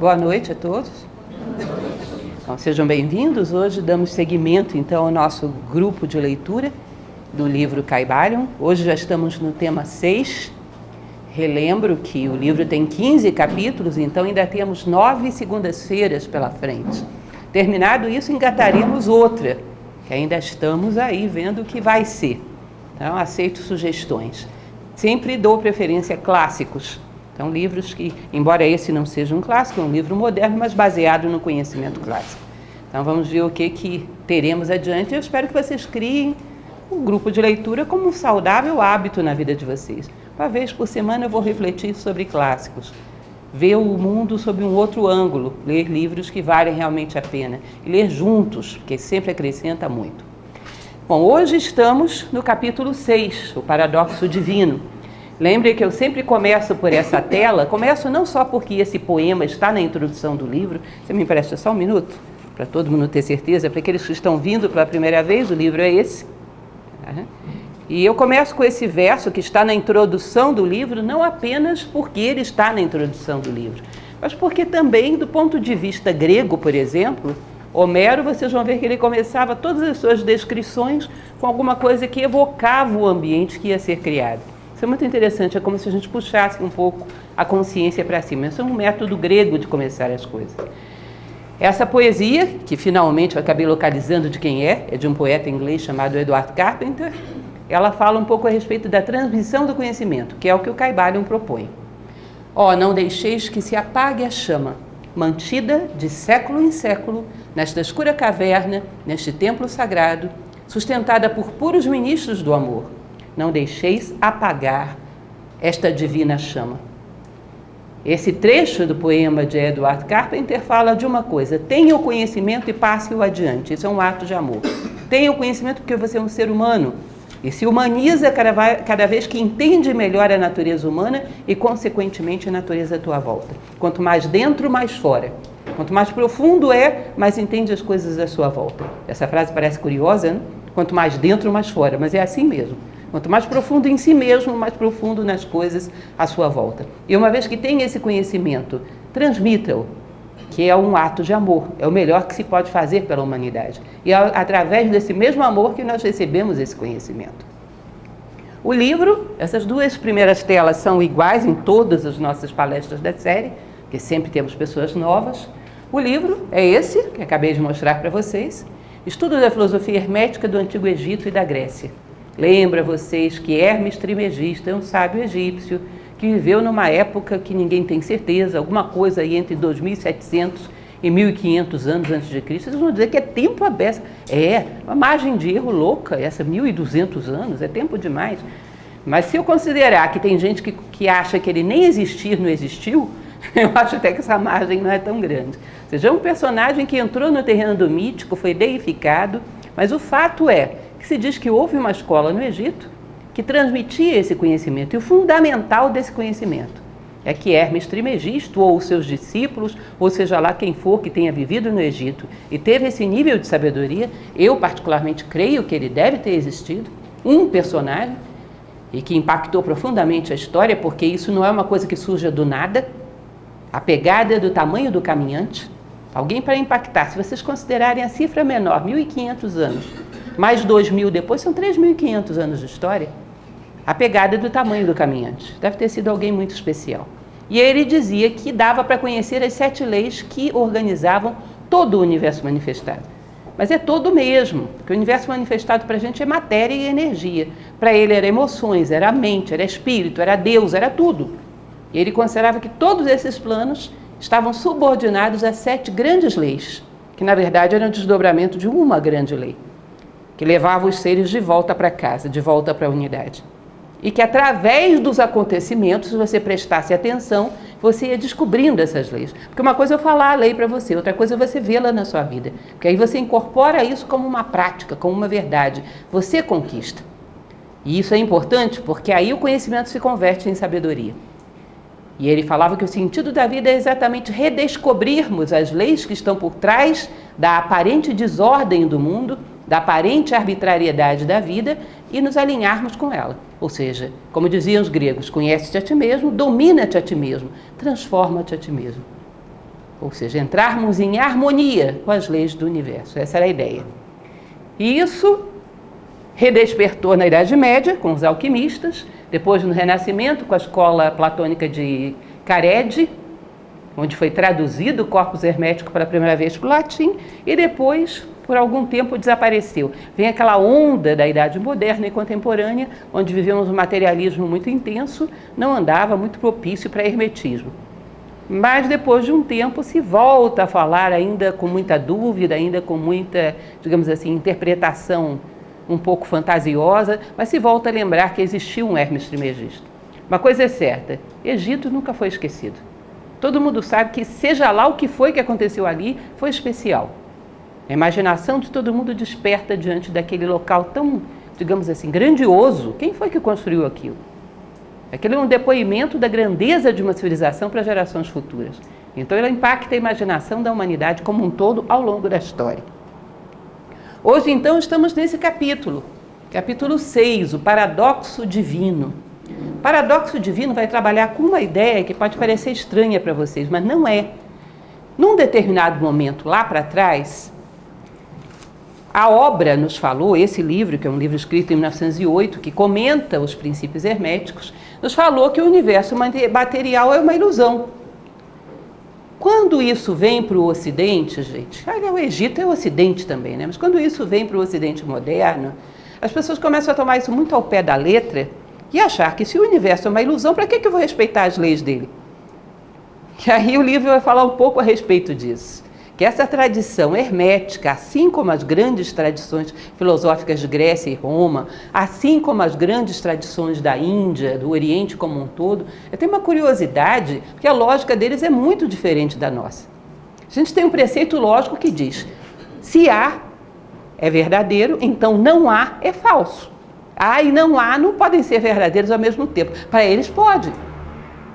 Boa noite a todos. Então, sejam bem-vindos. Hoje damos seguimento, então, ao nosso grupo de leitura do livro Kybalion. Hoje já estamos no tema 6. Relembro que o livro tem 15 capítulos, então ainda temos 9 segundas-feiras pela frente. Terminado isso, engataremos outra, que ainda estamos aí vendo o que vai ser. Então, aceito sugestões. Sempre dou preferência a clássicos. Então, livros que, embora esse não seja um clássico, é um livro moderno, mas baseado no conhecimento clássico. Então, vamos ver o que teremos adiante. Eu espero que vocês criem um grupo de leitura como um saudável hábito na vida de vocês. Uma vez por semana eu vou refletir sobre clássicos, ver o mundo sob um outro ângulo, ler livros que valem realmente a pena e ler juntos, porque sempre acrescenta muito. Bom, hoje estamos no capítulo 6, o Paradoxo Divino. Lembre que eu sempre começo por essa tela, começo não só porque esse poema está na introdução do livro, você me empresta só um minuto, para todo mundo ter certeza, para aqueles que estão vindo pela primeira vez, o livro é esse. E eu começo com esse verso que está na introdução do livro, não apenas porque ele está na introdução do livro, mas porque também, do ponto de vista grego, por exemplo, Homero, vocês vão ver que ele começava todas as suas descrições com alguma coisa que evocava o ambiente que ia ser criado. Isso é muito interessante, é como se a gente puxasse um pouco a consciência para cima. Isso é um método grego de começar as coisas. Essa poesia, que finalmente eu acabei localizando de quem é de um poeta inglês chamado Edward Carpenter, ela fala um pouco a respeito da transmissão do conhecimento, que é o que o Kybalion propõe. Não deixeis que se apague a chama, mantida de século em século, nesta escura caverna, neste templo sagrado, sustentada por puros ministros do amor. Não deixeis apagar esta divina chama. Esse trecho do poema de Edward Carpenter fala de uma coisa: tenha o conhecimento e passe-o adiante. Isso é um ato de amor. Tenha o conhecimento porque você é um ser humano e se humaniza cada vez que entende melhor a natureza humana e, consequentemente, a natureza à tua volta. Quanto mais dentro, mais fora. Quanto mais profundo é, mais entende as coisas à sua volta. Essa frase parece curiosa, né? Quanto mais dentro, mais fora, mas é assim mesmo. Quanto mais profundo em si mesmo, mais profundo nas coisas à sua volta. E uma vez que tem esse conhecimento, transmita-o, que é um ato de amor, é o melhor que se pode fazer pela humanidade. E é através desse mesmo amor que nós recebemos esse conhecimento. O livro, essas duas primeiras telas são iguais em todas as nossas palestras da série, porque sempre temos pessoas novas. O livro é esse, que acabei de mostrar para vocês, Estudo da Filosofia Hermética do Antigo Egito e da Grécia. Lembra vocês que Hermes Trismegisto é um sábio egípcio que viveu numa época que ninguém tem certeza, alguma coisa aí entre 2.700 e 1.500 anos antes de Cristo. Eles vão dizer que é tempo aberto. É, uma margem de erro louca, essa 1.200 anos, é tempo demais. Mas se eu considerar que tem gente que acha que ele nem existir, não existiu, eu acho até que essa margem não é tão grande. Ou seja, é um personagem que entrou no terreno do mítico, foi deificado, mas o fato é que se diz que houve uma escola no Egito que transmitia esse conhecimento, e o fundamental desse conhecimento é que Hermes Trismegisto, ou seus discípulos, ou seja lá quem for que tenha vivido no Egito e teve esse nível de sabedoria, eu particularmente creio que ele deve ter existido, um personagem, e que impactou profundamente a história, porque isso não é uma coisa que surja do nada. A pegada é do tamanho do caminhante. Alguém para impactar, se vocês considerarem a cifra menor, 1.500 anos, mais 2.000 depois, são 3.500 anos de história. A pegada é do tamanho do caminhante. Deve ter sido alguém muito especial. E ele dizia que dava para conhecer as 7 leis que organizavam todo o universo manifestado. Mas é todo mesmo, porque o universo manifestado para a gente é matéria e energia. Para ele era emoções, era mente, era espírito, era Deus, era tudo. E ele considerava que todos esses planos estavam subordinados a 7 grandes leis, que na verdade eram o desdobramento de uma grande lei, que levava os seres de volta para casa, de volta para a unidade. E que através dos acontecimentos, se você prestasse atenção, você ia descobrindo essas leis. Porque uma coisa é eu falar a lei para você, outra coisa é você vê-la na sua vida. Porque aí você incorpora isso como uma prática, como uma verdade. Você conquista. E isso é importante porque aí o conhecimento se converte em sabedoria. E ele falava que o sentido da vida é exatamente redescobrirmos as leis que estão por trás da aparente desordem do mundo, da aparente arbitrariedade da vida e nos alinharmos com ela. Ou seja, como diziam os gregos, conhece-te a ti mesmo, domina-te a ti mesmo, transforma-te a ti mesmo. ou seja, entrarmos em harmonia com as leis do universo. Essa era a ideia. E isso redespertou na Idade Média, com os alquimistas, depois no Renascimento, com a escola platônica de Careggi, onde foi traduzido o corpus hermético pela primeira vez para o latim, e depois, por algum tempo, desapareceu. Vem aquela onda da Idade Moderna e Contemporânea, onde vivemos um materialismo muito intenso, não andava muito propício para hermetismo. Mas depois de um tempo se volta a falar, ainda com muita dúvida, ainda com muita, digamos assim, interpretação um pouco fantasiosa, mas se volta a lembrar que existiu um Hermes Trismegisto. Uma coisa é certa, Egito nunca foi esquecido. Todo mundo sabe que, seja lá o que foi que aconteceu ali, foi especial. A imaginação de todo mundo desperta diante daquele local tão, digamos assim, grandioso. Quem foi que construiu aquilo? Aquilo é um depoimento da grandeza de uma civilização para gerações futuras. Então, ela impacta a imaginação da humanidade como um todo ao longo da história. Hoje, então, estamos nesse capítulo 6, o paradoxo divino. O paradoxo divino vai trabalhar com uma ideia que pode parecer estranha para vocês, mas não é. Num determinado momento, lá para trás, a obra nos falou, esse livro, que é um livro escrito em 1908, que comenta os princípios herméticos, nos falou que o universo material é uma ilusão. Quando isso vem para o Ocidente, gente, o Egito é o Ocidente também, né? Mas quando isso vem para o Ocidente moderno, as pessoas começam a tomar isso muito ao pé da letra e achar que se o universo é uma ilusão, para que eu vou respeitar as leis dele? E aí o livro vai falar um pouco a respeito disso. Que essa tradição hermética, assim como as grandes tradições filosóficas de Grécia e Roma, assim como as grandes tradições da Índia, do Oriente como um todo, eu tenho uma curiosidade, porque a lógica deles é muito diferente da nossa. A gente tem um preceito lógico que diz, se há é verdadeiro, então não há é falso. Há e não há não podem ser verdadeiros ao mesmo tempo. Para eles pode.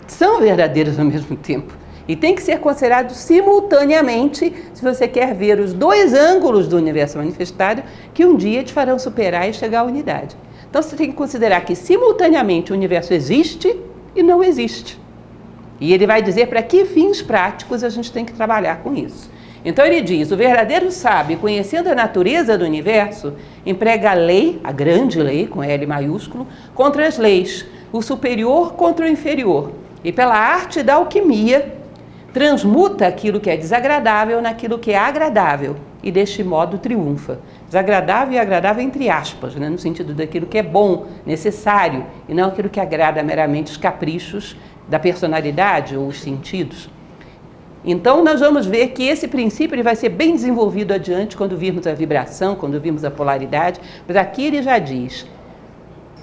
São verdadeiros ao mesmo tempo. E tem que ser considerado simultaneamente, se você quer ver os dois ângulos do universo manifestado, que um dia te farão superar e chegar à unidade. Então você tem que considerar que simultaneamente o universo existe e não existe. E ele vai dizer para que fins práticos a gente tem que trabalhar com isso. Então ele diz, o verdadeiro sábio, conhecendo a natureza do universo, emprega a lei, a grande lei, com L maiúsculo, contra as leis, o superior contra o inferior. E pela arte da alquimia, transmuta aquilo que é desagradável naquilo que é agradável e deste modo triunfa. Desagradável e agradável entre aspas, né? No sentido daquilo que é bom, necessário, e não aquilo que agrada meramente os caprichos da personalidade ou os sentidos. Então nós vamos ver que esse princípio ele vai ser bem desenvolvido adiante quando virmos a vibração, quando virmos a polaridade, mas aqui ele já diz,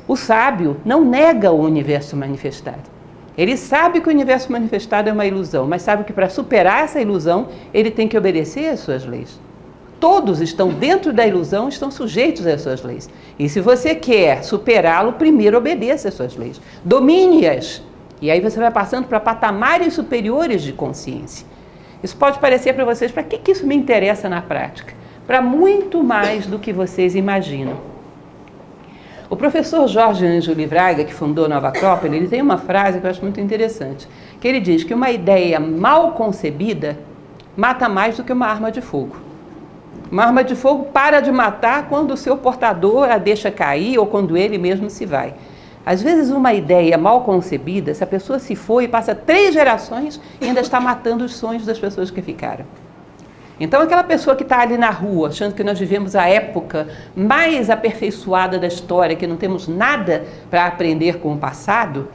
o sábio não nega o universo manifestado. Ele sabe que o universo manifestado é uma ilusão, mas sabe que para superar essa ilusão, ele tem que obedecer às suas leis. Todos estão dentro da ilusão, estão sujeitos às suas leis. E se você quer superá-lo, primeiro obedeça às suas leis. Domine-as. E aí você vai passando para patamares superiores de consciência. Isso pode parecer para vocês, para que isso me interessa na prática? Para muito mais do que vocês imaginam. O professor Jorge Ângelo Braga, que fundou Nova Acrópole, ele tem uma frase que eu acho muito interessante, que ele diz que uma ideia mal concebida mata mais do que uma arma de fogo. Uma arma de fogo para de matar quando o seu portador a deixa cair ou quando ele mesmo se vai. Às vezes uma ideia mal concebida, se a pessoa se foi e passa 3 gerações e ainda está matando os sonhos das pessoas que ficaram. Então aquela pessoa que está ali na rua, achando que nós vivemos a época mais aperfeiçoada da história, que não temos nada para aprender com o passado,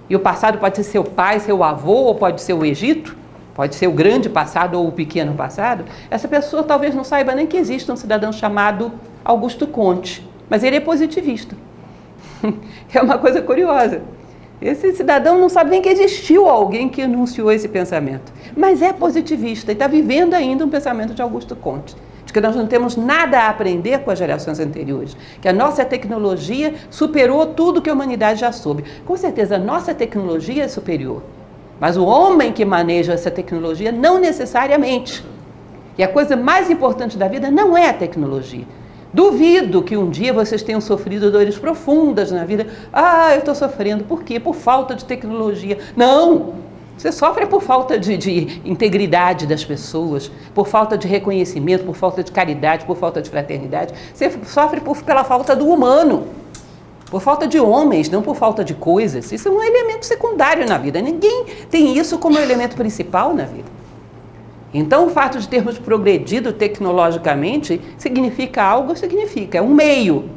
e o passado pode ser seu pai, seu avô, ou pode ser o Egito, pode ser o grande passado ou o pequeno passado, essa pessoa talvez não saiba nem que existe um cidadão chamado Augusto Comte, mas ele é positivista. É uma coisa curiosa. Esse cidadão não sabe nem que existiu alguém que enunciou esse pensamento, mas é positivista e está vivendo ainda um pensamento de Augusto Comte, de que nós não temos nada a aprender com as gerações anteriores, que a nossa tecnologia superou tudo que a humanidade já soube. Com certeza a nossa tecnologia é superior, mas o homem que maneja essa tecnologia não necessariamente. E a coisa mais importante da vida não é a tecnologia. Duvido que um dia vocês tenham sofrido dores profundas na vida. Eu estou sofrendo. Por quê? Por falta de tecnologia. Não! Você sofre por falta de integridade das pessoas, por falta de reconhecimento, por falta de caridade, por falta de fraternidade. Você sofre pela falta do humano, por falta de homens, não por falta de coisas. Isso é um elemento secundário na vida. Ninguém tem isso como elemento principal na vida. Então, o fato de termos progredido tecnologicamente significa algo, significa, é um meio.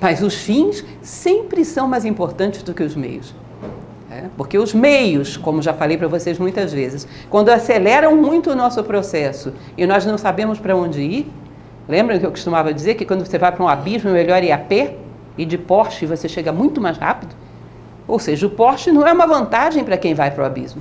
Mas os fins sempre são mais importantes do que os meios. Porque os meios, como já falei para vocês muitas vezes, quando aceleram muito o nosso processo e nós não sabemos para onde ir, lembram que eu costumava dizer que quando você vai para um abismo é melhor ir a pé e de Porsche você chega muito mais rápido? Ou seja, o Porsche não é uma vantagem para quem vai para o abismo.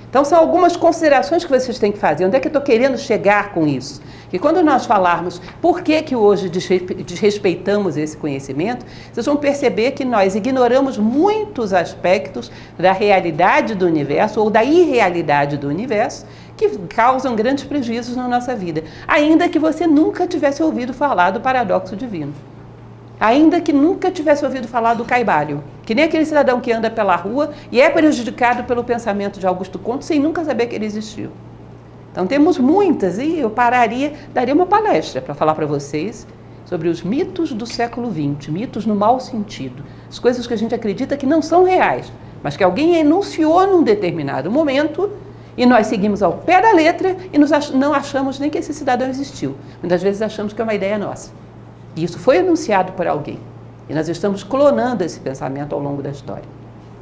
Então são algumas considerações que vocês têm que fazer. Onde é que eu estou querendo chegar com isso? E quando nós falarmos por que hoje desrespeitamos esse conhecimento, vocês vão perceber que nós ignoramos muitos aspectos da realidade do universo ou da irrealidade do universo que causam grandes prejuízos na nossa vida, ainda que você nunca tivesse ouvido falar do paradoxo divino. Ainda que nunca tivesse ouvido falar do Caibalion, que nem aquele cidadão que anda pela rua e é prejudicado pelo pensamento de Augusto Comte sem nunca saber que ele existiu. Então temos muitas, e eu daria uma palestra para falar para vocês sobre os mitos do século XX, mitos no mau sentido, as coisas que a gente acredita que não são reais, mas que alguém enunciou num determinado momento e nós seguimos ao pé da letra e não achamos nem que esse cidadão existiu. Muitas vezes achamos que é uma ideia nossa. E isso foi anunciado por alguém. E nós estamos clonando esse pensamento ao longo da história.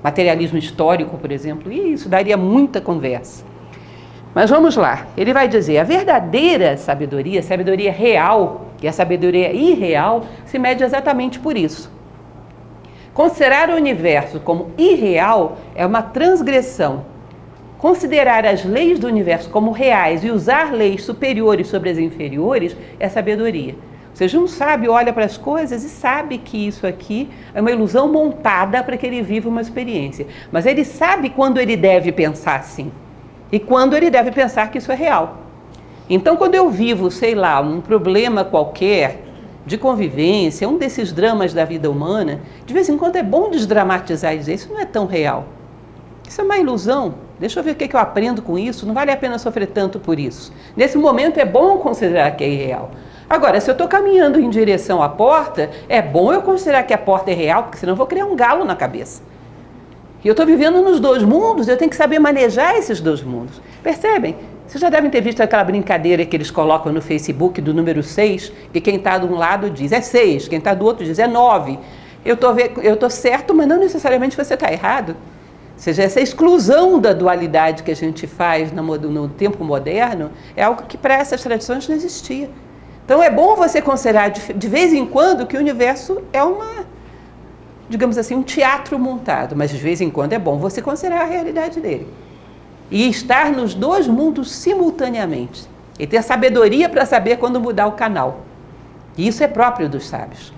Materialismo histórico, por exemplo, e isso daria muita conversa. Mas vamos lá. Ele vai dizer, a verdadeira sabedoria, a sabedoria real e a sabedoria irreal se mede exatamente por isso. Considerar o universo como irreal é uma transgressão. Considerar as leis do universo como reais e usar leis superiores sobre as inferiores é sabedoria. Ou seja, um sábio olha para as coisas e sabe que isso aqui é uma ilusão montada para que ele viva uma experiência. Mas ele sabe quando ele deve pensar assim e quando ele deve pensar que isso é real. Então, quando eu vivo, sei lá, um problema qualquer de convivência, um desses dramas da vida humana, de vez em quando é bom desdramatizar e dizer, isso não é tão real. Isso é uma ilusão. Deixa eu ver o que eu aprendo com isso. Não vale a pena sofrer tanto por isso. Nesse momento é bom considerar que é irreal. Agora, se eu estou caminhando em direção à porta, é bom eu considerar que a porta é real, porque senão eu vou criar um galo na cabeça. E eu estou vivendo nos dois mundos, eu tenho que saber manejar esses dois mundos. Percebem? Vocês já devem ter visto aquela brincadeira que eles colocam no Facebook do número 6, que quem está de um lado diz é 6, quem está do outro diz é 9. Eu estou certo, mas não necessariamente você está errado. Ou seja, essa exclusão da dualidade que a gente faz no tempo moderno é algo que para essas tradições não existia. Então é bom você considerar de vez em quando que o universo é digamos assim, um teatro montado, mas de vez em quando é bom você considerar a realidade dele. E estar nos dois mundos simultaneamente. E ter sabedoria para saber quando mudar o canal. E isso é próprio dos sábios.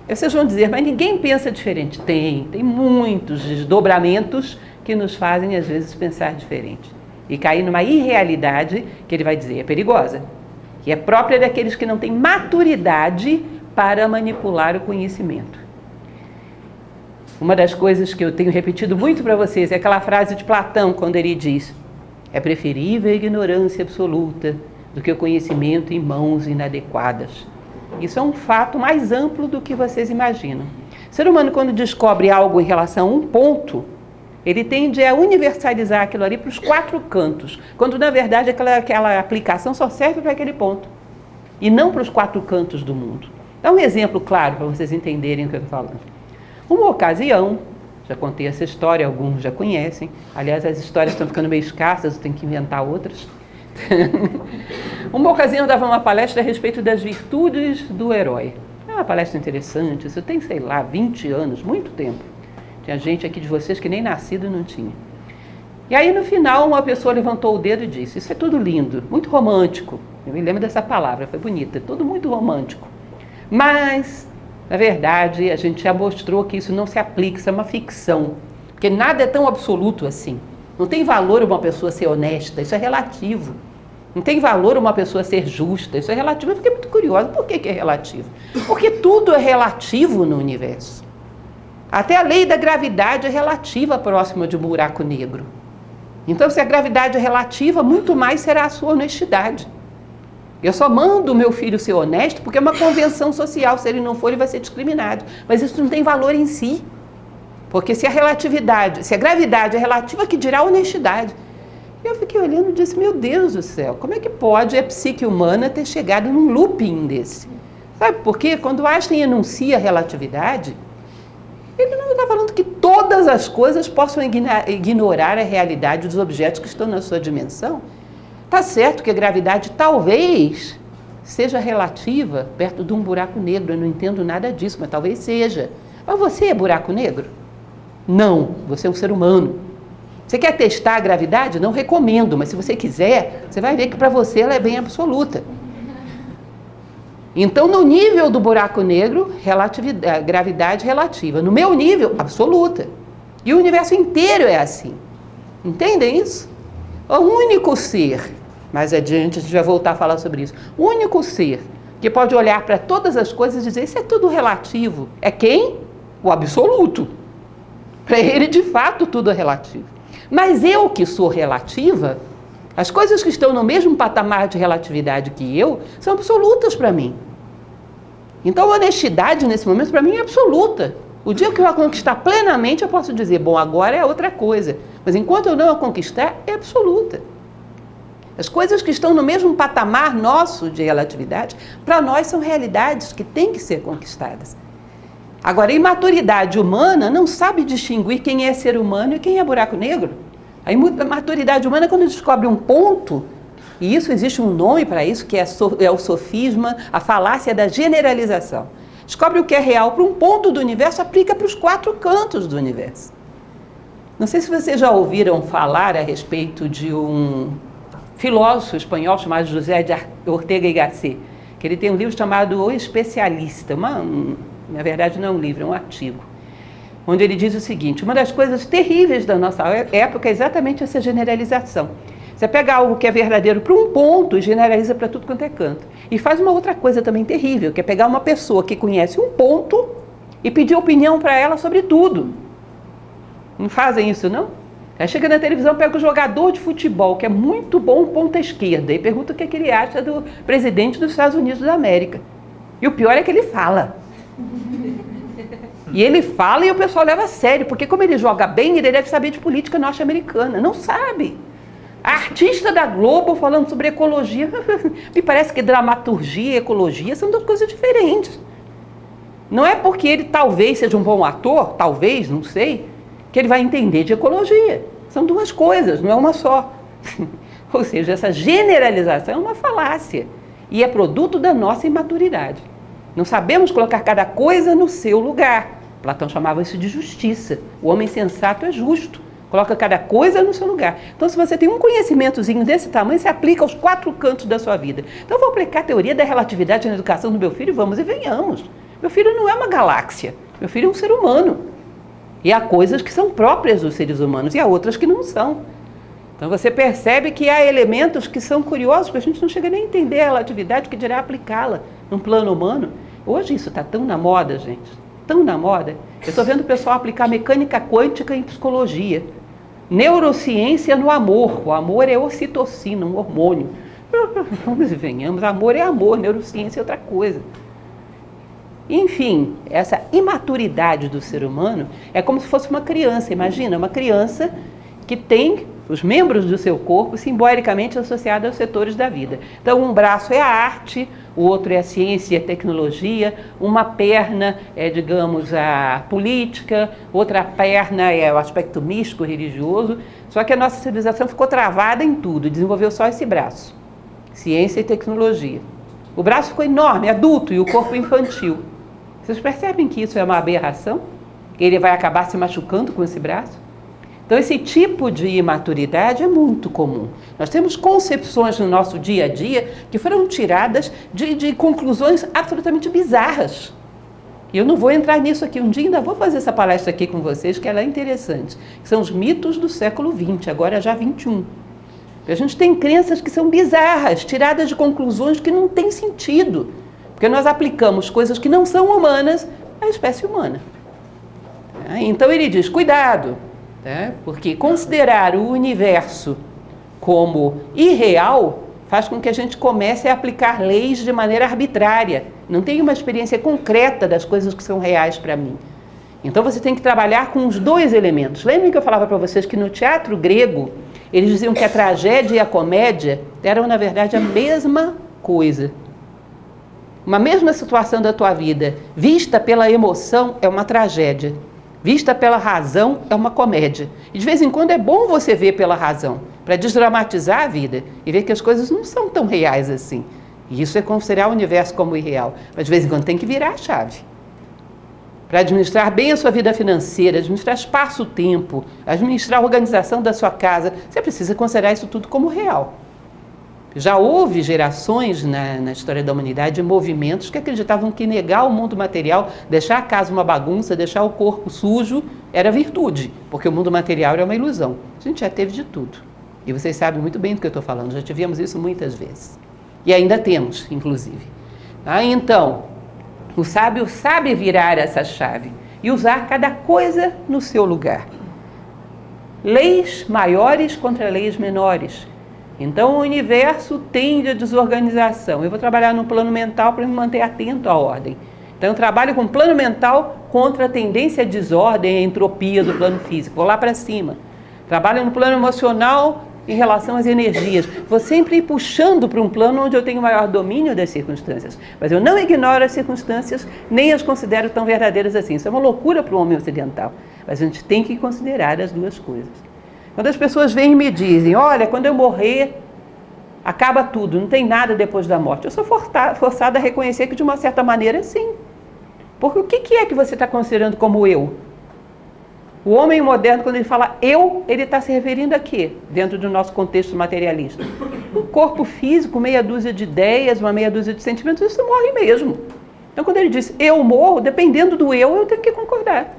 E vocês vão dizer, mas ninguém pensa diferente. Tem muitos desdobramentos que nos fazem às vezes pensar diferente. E cair numa irrealidade que ele vai dizer é perigosa. Que é própria daqueles que não têm maturidade para manipular o conhecimento. Uma das coisas que eu tenho repetido muito para vocês é aquela frase de Platão, quando ele diz, é preferível a ignorância absoluta do que o conhecimento em mãos inadequadas. Isso é um fato mais amplo do que vocês imaginam. O ser humano, quando descobre algo em relação a um ponto, ele tende a universalizar aquilo ali para os 4 cantos, quando na verdade aquela aplicação só serve para aquele ponto, e não para os 4 cantos do mundo. Dá um exemplo claro para vocês entenderem o que eu estou falando. Uma ocasião, já contei essa história, alguns já conhecem, aliás as histórias estão ficando meio escassas, eu tenho que inventar outras. Uma ocasião eu dava uma palestra a respeito das virtudes do herói. É uma palestra interessante, isso tem, sei lá, 20 anos, muito tempo. Tinha gente aqui de vocês que nem nascido não tinha. E aí no final uma pessoa levantou o dedo e disse, isso é tudo lindo, muito romântico. Eu me lembro dessa palavra, foi bonita, tudo muito romântico. Mas, na verdade, a gente já mostrou que isso não se aplica, isso é uma ficção. Porque nada é tão absoluto assim. Não tem valor uma pessoa ser honesta, isso é relativo. Não tem valor uma pessoa ser justa, isso é relativo. Eu fiquei muito curiosa, por que é relativo? Porque tudo é relativo no universo. Até a lei da gravidade é relativa próxima de um buraco negro. Então, se a gravidade é relativa, muito mais será a sua honestidade. Eu só mando o meu filho ser honesto porque é uma convenção social. Se ele não for, ele vai ser discriminado. Mas isso não tem valor em si. Porque se a gravidade é relativa, que dirá a honestidade? Eu fiquei olhando e disse, meu Deus do céu, como é que pode a psique humana ter chegado num looping desse? Sabe por quê? Quando Einstein enuncia a relatividade, ele não está falando que todas as coisas possam ignorar a realidade dos objetos que estão na sua dimensão. Está certo que a gravidade talvez seja relativa perto de um buraco negro. Eu não entendo nada disso, mas talvez seja. Mas você é buraco negro? Não, você é um ser humano. Você quer testar a gravidade? Não recomendo, mas se você quiser, você vai ver que para você ela é bem absoluta. Então, no nível do buraco negro, gravidade relativa. No meu nível, absoluta. E o universo inteiro é assim. Entendem isso? O único ser, mais adiante a gente vai voltar a falar sobre isso, o único ser que pode olhar para todas as coisas e dizer, isso é tudo relativo. É quem? O absoluto. Para ele, de fato, tudo é relativo. Mas eu que sou relativa, as coisas que estão no mesmo patamar de relatividade que eu, são absolutas para mim. Então a honestidade nesse momento para mim é absoluta. O dia que eu a conquistar plenamente, eu posso dizer, bom, agora é outra coisa. Mas enquanto eu não a conquistar, é absoluta. As coisas que estão no mesmo patamar nosso de relatividade, para nós são realidades que têm que ser conquistadas. Agora, a imaturidade humana não sabe distinguir quem é ser humano e quem é buraco negro. A imaturidade humana, quando descobre um ponto, e isso existe um nome para isso, que é o sofisma, a falácia da generalização. Descobre o que é real para um ponto do universo, aplica para os 4 cantos do universo. Não sei se vocês já ouviram falar a respeito de um filósofo espanhol chamado José de Ortega y Gasset, que ele tem um livro chamado O Especialista, na verdade não é um livro, é um artigo, onde ele diz o seguinte, uma das coisas terríveis da nossa época é exatamente essa generalização. Você pega algo que é verdadeiro para um ponto e generaliza para tudo quanto é canto. E faz uma outra coisa também terrível, que é pegar uma pessoa que conhece um ponto e pedir opinião para ela sobre tudo. Não fazem isso, não? Aí chega na televisão, pega o jogador de futebol, que é muito bom ponta esquerda, e pergunta o que ele acha do presidente dos Estados Unidos da América. E o pior é que ele fala. E ele fala e o pessoal leva a sério, porque como ele joga bem, ele deve saber de política norte-americana. Não sabe. A artista da Globo falando sobre ecologia, me parece que dramaturgia e ecologia são 2 coisas diferentes. Não é porque ele talvez seja um bom ator, talvez, não sei, que ele vai entender de ecologia. São 2 coisas, não é uma só. Ou seja, essa generalização é uma falácia e é produto da nossa imaturidade. Não sabemos colocar cada coisa no seu lugar. Platão chamava isso de justiça. O homem sensato é justo. Coloca cada coisa no seu lugar. Então, se você tem um conhecimentozinho desse tamanho, você aplica aos 4 cantos da sua vida. Então, eu vou aplicar a teoria da relatividade na educação do meu filho, vamos e venhamos. Meu filho não é uma galáxia. Meu filho é um ser humano. E há coisas que são próprias dos seres humanos e há outras que não são. Então, você percebe que há elementos que são curiosos, porque a gente não chega nem a entender a relatividade, que dirá aplicá-la num plano humano. Hoje isso está tão na moda, gente. Tão na moda. Eu estou vendo o pessoal aplicar mecânica quântica em psicologia. Neurociência no amor. O amor é ocitocina, um hormônio. Vamos e venhamos, amor é amor, neurociência é outra coisa. Enfim, essa imaturidade do ser humano é como se fosse uma criança. Imagina, uma criança que tem os membros do seu corpo simbolicamente associados aos setores da vida. Então, um braço é a arte, o outro é a ciência e a tecnologia, uma perna é, digamos, a política, outra perna é o aspecto místico, religioso. Só que a nossa civilização ficou travada em tudo, desenvolveu só esse braço, ciência e tecnologia. O braço ficou enorme, adulto, e o corpo infantil. Vocês percebem que isso é uma aberração? Ele vai acabar se machucando com esse braço? Então, esse tipo de imaturidade é muito comum. Nós temos concepções no nosso dia a dia que foram tiradas de conclusões absolutamente bizarras. E eu não vou entrar nisso aqui. Um dia ainda vou fazer essa palestra aqui com vocês, que ela é interessante. São os mitos do século XX, agora já XXI. A gente tem crenças que são bizarras, tiradas de conclusões que não têm sentido. Porque nós aplicamos coisas que não são humanas à espécie humana. Então ele diz, cuidado. Tá? Porque considerar o universo como irreal faz com que a gente comece a aplicar leis de maneira arbitrária. Não tem uma experiência concreta das coisas que são reais para mim. Então você tem que trabalhar com os dois elementos. Lembrem que eu falava para vocês que no teatro grego, eles diziam que a tragédia e a comédia eram, na verdade, a mesma coisa. Uma mesma situação da tua vida, vista pela emoção, é uma tragédia. Vista pela razão, é uma comédia. E de vez em quando é bom você ver pela razão, para desdramatizar a vida e ver que as coisas não são tão reais assim. E isso é considerar o universo como irreal. Mas de vez em quando tem que virar a chave. Para administrar bem a sua vida financeira, administrar espaço-tempo, administrar a organização da sua casa, você precisa considerar isso tudo como real. Já houve gerações na história da humanidade de movimentos que acreditavam que negar o mundo material, deixar a casa uma bagunça, deixar o corpo sujo, era virtude, porque o mundo material era uma ilusão. A gente já teve de tudo. E vocês sabem muito bem do que eu estou falando, já tivemos isso muitas vezes. E ainda temos, inclusive. Então, o sábio sabe virar essa chave e usar cada coisa no seu lugar. Leis maiores contra leis menores. Então o universo tende à desorganização. Eu vou trabalhar no plano mental para me manter atento à ordem. Então eu trabalho com plano mental contra a tendência à desordem, à entropia do plano físico. Vou lá para cima. Trabalho no plano emocional em relação às energias. Vou sempre ir puxando para um plano onde eu tenho maior domínio das circunstâncias. Mas eu não ignoro as circunstâncias, nem as considero tão verdadeiras assim. Isso é uma loucura para o homem ocidental. Mas a gente tem que considerar as duas coisas. Quando as pessoas vêm e me dizem, olha, quando eu morrer, acaba tudo, não tem nada depois da morte. Eu sou forçada a reconhecer que de uma certa maneira sim. Porque o que é que você está considerando como eu? O homem moderno, quando ele fala eu, ele está se referindo a quê? Dentro do nosso contexto materialista. Um corpo físico, meia dúzia de ideias, uma meia dúzia de sentimentos, isso morre mesmo. Então quando ele diz eu morro, dependendo do eu tenho que concordar.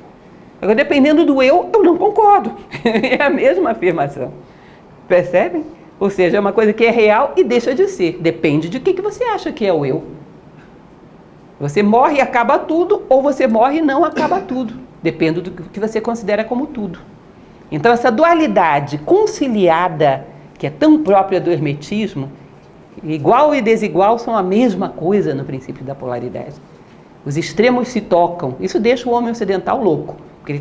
Agora, dependendo do eu não concordo. É a mesma afirmação. Percebem? Ou seja, é uma coisa que é real e deixa de ser. Depende de que você acha que é o eu. Você morre e acaba tudo, ou você morre e não acaba tudo. Depende do que você considera como tudo. Então, essa dualidade conciliada, que é tão própria do hermetismo, igual e desigual são a mesma coisa no princípio da polaridade. Os extremos se tocam. Isso deixa o homem ocidental louco. Porque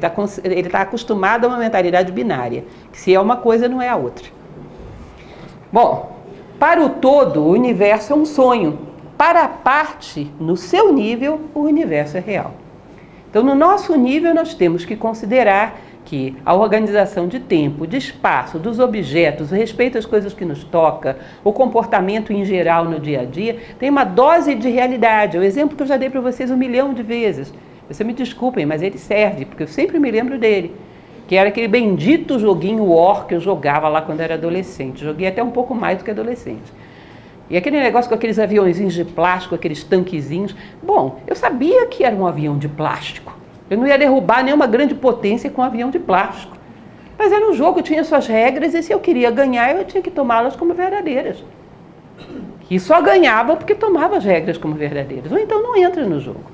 ele está acostumado a uma mentalidade binária, que se é uma coisa, não é a outra. Bom, para o todo, o universo é um sonho. Para a parte, no seu nível, o universo é real. Então, no nosso nível, nós temos que considerar que a organização de tempo, de espaço, dos objetos, o respeito às coisas que nos tocam, o comportamento em geral no dia a dia, tem uma dose de realidade. O exemplo que eu já dei para vocês 1 milhão de vezes. Vocês me desculpem, mas ele serve, porque eu sempre me lembro dele. Que era aquele bendito joguinho War que eu jogava lá quando era adolescente. Joguei até um pouco mais do que adolescente. E aquele negócio com aqueles aviãozinhos de plástico, aqueles tanquezinhos. Bom, eu sabia que era um avião de plástico. Eu não ia derrubar nenhuma grande potência com um avião de plástico. Mas era um jogo, tinha suas regras, e se eu queria ganhar, eu tinha que tomá-las como verdadeiras. E só ganhava porque tomava as regras como verdadeiras. Ou então não entra no jogo.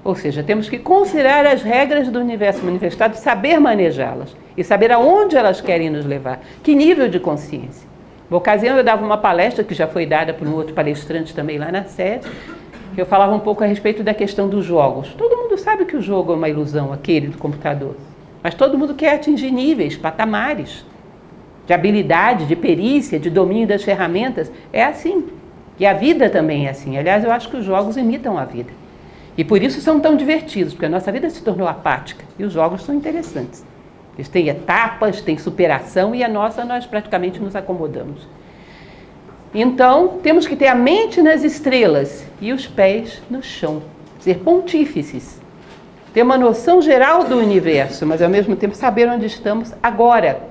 Ou seja, temos que considerar as regras do universo manifestado, saber manejá-las e saber aonde elas querem nos levar, que nível de consciência. Na ocasião eu dava uma palestra, que já foi dada por um outro palestrante também lá na sede, que eu falava um pouco a respeito da questão dos jogos. Todo mundo sabe que o jogo é uma ilusão, aquele do computador, mas todo mundo quer atingir níveis, patamares de habilidade, de perícia, de domínio das ferramentas. É assim. E a vida também é assim. Aliás, eu acho que os jogos imitam a vida. E por isso são tão divertidos, porque a nossa vida se tornou apática e os jogos são interessantes. Eles têm etapas, têm superação e a nossa nós praticamente nos acomodamos. Então, temos que ter a mente nas estrelas e os pés no chão, ser pontífices. Ter uma noção geral do universo, mas ao mesmo tempo saber onde estamos agora.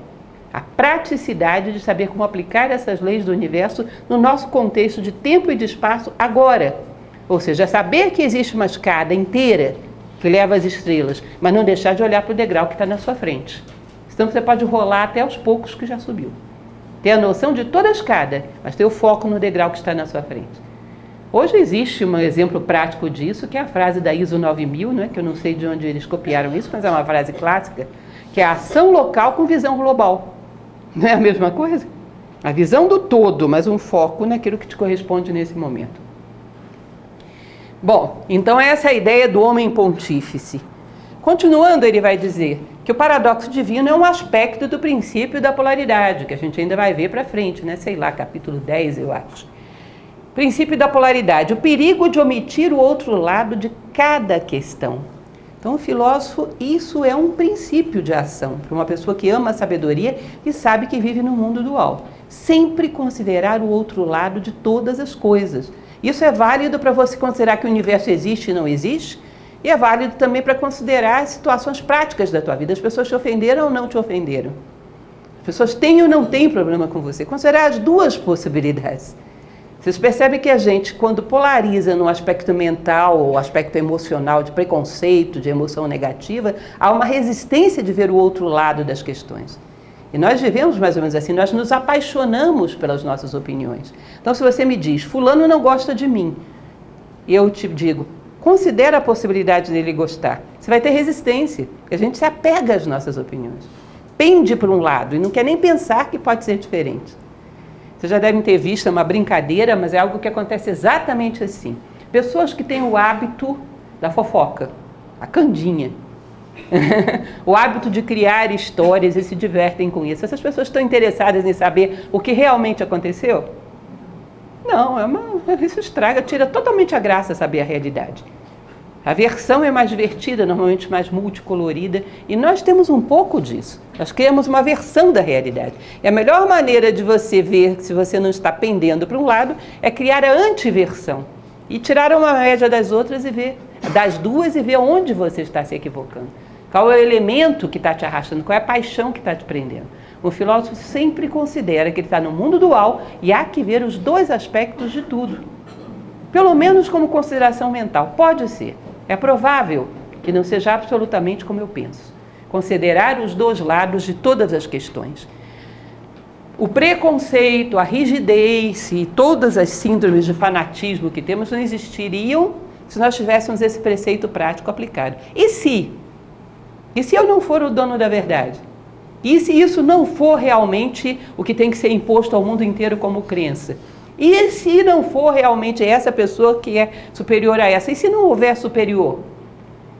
A praticidade de saber como aplicar essas leis do universo no nosso contexto de tempo e de espaço agora. Ou seja, saber que existe uma escada inteira que leva às estrelas, mas não deixar de olhar para o degrau que está na sua frente. Senão você pode rolar até aos poucos que já subiu. Ter a noção de toda a escada, mas ter o foco no degrau que está na sua frente. Hoje existe um exemplo prático disso, que é a frase da ISO 9000, né, que eu não sei de onde eles copiaram isso, mas é uma frase clássica, que é a ação local com visão global. Não é a mesma coisa? A visão do todo, mas um foco naquilo que te corresponde nesse momento. Bom, então essa é a ideia do homem pontífice. Continuando, ele vai dizer que o paradoxo divino é um aspecto do princípio da polaridade, que a gente ainda vai ver para frente, né? Sei lá, capítulo 10, eu acho. Princípio da polaridade, o perigo de omitir o outro lado de cada questão. Então, o filósofo, isso é um princípio de ação, para uma pessoa que ama a sabedoria e sabe que vive no mundo dual. Sempre considerar o outro lado de todas as coisas. Isso é válido para você considerar que o universo existe e não existe, e é válido também para considerar as situações práticas da tua vida. As pessoas te ofenderam ou não te ofenderam? As pessoas têm ou não têm problema com você? Considerar as duas possibilidades. Vocês percebem que a gente, quando polariza no aspecto mental ou aspecto emocional, de preconceito, de emoção negativa, há uma resistência de ver o outro lado das questões. E nós vivemos mais ou menos assim, nós nos apaixonamos pelas nossas opiniões. Então, se você me diz, fulano não gosta de mim, e eu te digo, considera a possibilidade dele gostar, você vai ter resistência, porque a gente se apega às nossas opiniões. Pende para um lado e não quer nem pensar que pode ser diferente. Vocês já devem ter visto, é uma brincadeira, mas é algo que acontece exatamente assim. Pessoas que têm o hábito da fofoca, a candinha. O hábito de criar histórias e se divertem com isso. Essas pessoas estão interessadas em saber o que realmente aconteceu? Não, isso estraga, tira totalmente a graça saber a realidade. A versão é mais divertida, normalmente mais multicolorida, e nós temos um pouco disso. Nós criamos uma versão da realidade. E a melhor maneira de você ver se você não está pendendo para um lado é criar a antiversão. E tirar uma média das outras e ver, das duas, e ver onde você está se equivocando. Qual é o elemento que está te arrastando, qual é a paixão que está te prendendo. O filósofo sempre considera que ele está no mundo dual e há que ver os dois aspectos de tudo. Pelo menos como consideração mental. Pode ser. É provável que não seja absolutamente como eu penso. Considerar os dois lados de todas as questões. O preconceito, a rigidez e todas as síndromes de fanatismo que temos não existiriam se nós tivéssemos esse preceito prático aplicado. E se eu não for o dono da verdade? E se isso não for realmente o que tem que ser imposto ao mundo inteiro como crença? E se não for realmente essa pessoa que é superior a essa? E se não houver superior?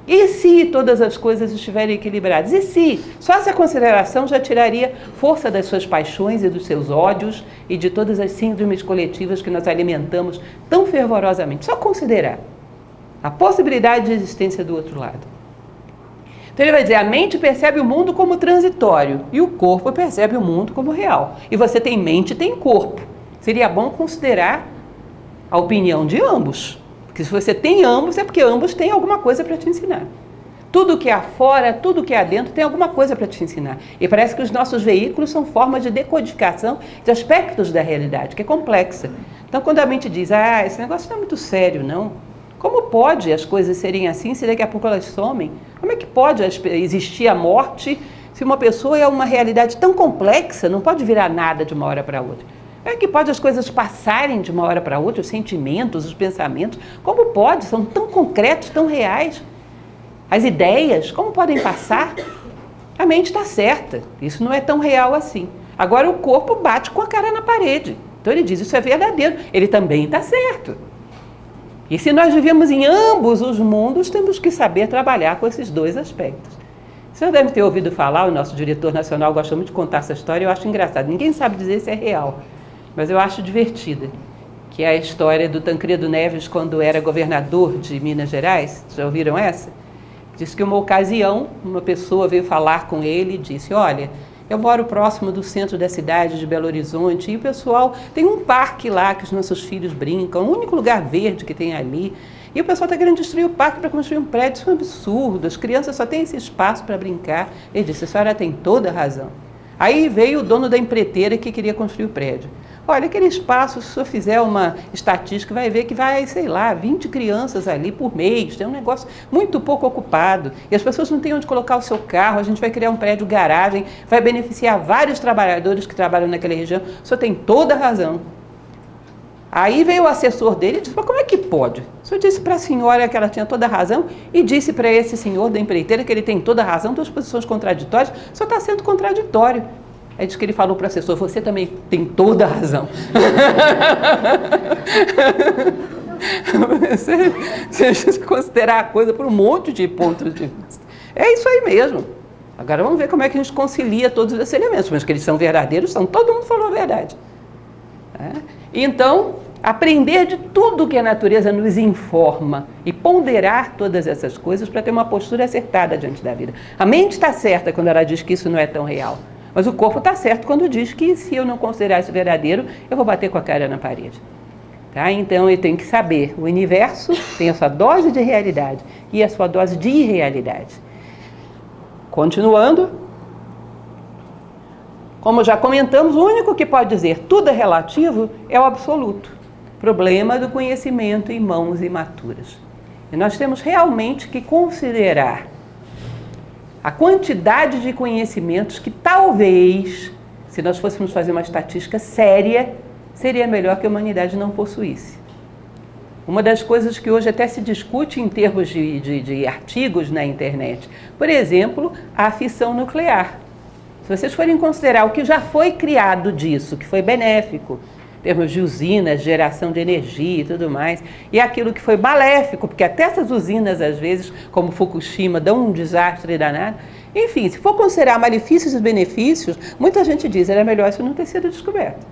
E se todas as coisas estiverem equilibradas? E se? Só essa consideração já tiraria força das suas paixões e dos seus ódios e de todas as síndromes coletivas que nós alimentamos tão fervorosamente. Só considerar a possibilidade de existência do outro lado. Então ele vai dizer, a mente percebe o mundo como transitório e o corpo percebe o mundo como real. E você tem mente e tem corpo. Seria bom considerar a opinião de ambos. Porque se você tem ambos, é porque ambos têm alguma coisa para te ensinar. Tudo que há fora, tudo que há dentro tem alguma coisa para te ensinar. E parece que os nossos veículos são formas de decodificação de aspectos da realidade, que é complexa. Então quando a mente diz, esse negócio não é muito sério, não. Como pode as coisas serem assim se daqui a pouco elas somem? Como é que pode existir a morte se uma pessoa é uma realidade tão complexa, não pode virar nada de uma hora para outra? É que pode as coisas passarem de uma hora para outra, os sentimentos, os pensamentos, como pode? São tão concretos, tão reais. As ideias, como podem passar? A mente está certa, isso não é tão real assim. Agora o corpo bate com a cara na parede. Então ele diz, isso é verdadeiro, ele também está certo. E se nós vivemos em ambos os mundos, temos que saber trabalhar com esses dois aspectos. Vocês devem ter ouvido falar, o nosso diretor nacional gosta muito de contar essa história, eu acho engraçado. Ninguém sabe dizer se é real, mas eu acho divertida. Que é a história do Tancredo Neves quando era governador de Minas Gerais. Já ouviram essa? Diz que uma ocasião, uma pessoa veio falar com ele e disse, olha, eu moro próximo do centro da cidade de Belo Horizonte e o pessoal tem um parque lá que os nossos filhos brincam, o único lugar verde que tem ali. E o pessoal está querendo destruir o parque para construir um prédio, isso é um absurdo, as crianças só têm esse espaço para brincar. Ele disse, a senhora tem toda a razão. Aí veio o dono da empreiteira que queria construir o prédio. Olha, aquele espaço, se o senhor fizer uma estatística, vai ver que vai, 20 crianças ali por mês. Tem um negócio muito pouco ocupado. E as pessoas não têm onde colocar o seu carro. A gente vai criar um prédio garagem, vai beneficiar vários trabalhadores que trabalham naquela região. O senhor tem toda a razão. Aí veio o assessor dele e disse, mas como é que pode? O senhor disse para a senhora que ela tinha toda a razão e disse para esse senhor da empreiteira que ele tem toda a razão, duas posições contraditórias, o senhor está sendo contraditório. Aí diz que ele falou para o assessor, você também tem toda a razão. Você considerar a coisa por um monte de pontos de vista. É isso aí mesmo. Agora vamos ver como é que a gente concilia todos esses elementos, mas que eles são verdadeiros, todo mundo falou a verdade. Então, aprender de tudo que a natureza nos informa e ponderar todas essas coisas para ter uma postura acertada diante da vida. A mente está certa quando ela diz que isso não é tão real, mas o corpo está certo quando diz que se eu não considerar isso verdadeiro, eu vou bater com a cara na parede. Tá? Então, eu tenho que saber, o universo tem a sua dose de realidade e a sua dose de irrealidade. Continuando, como já comentamos, o único que pode dizer tudo é relativo é o absoluto. Problema do conhecimento em mãos imaturas. E nós temos realmente que considerar a quantidade de conhecimentos que talvez, se nós fôssemos fazer uma estatística séria, seria melhor que a humanidade não possuísse. Uma das coisas que hoje até se discute em termos de artigos na internet, por exemplo, a fissão nuclear. Se vocês forem considerar o que já foi criado disso, que foi benéfico, em termos de usinas, geração de energia e tudo mais, e aquilo que foi maléfico, porque até essas usinas, às vezes, como Fukushima, dão um desastre danado. Enfim, se for considerar malefícios e benefícios, muita gente diz, era melhor isso não ter sido descoberto.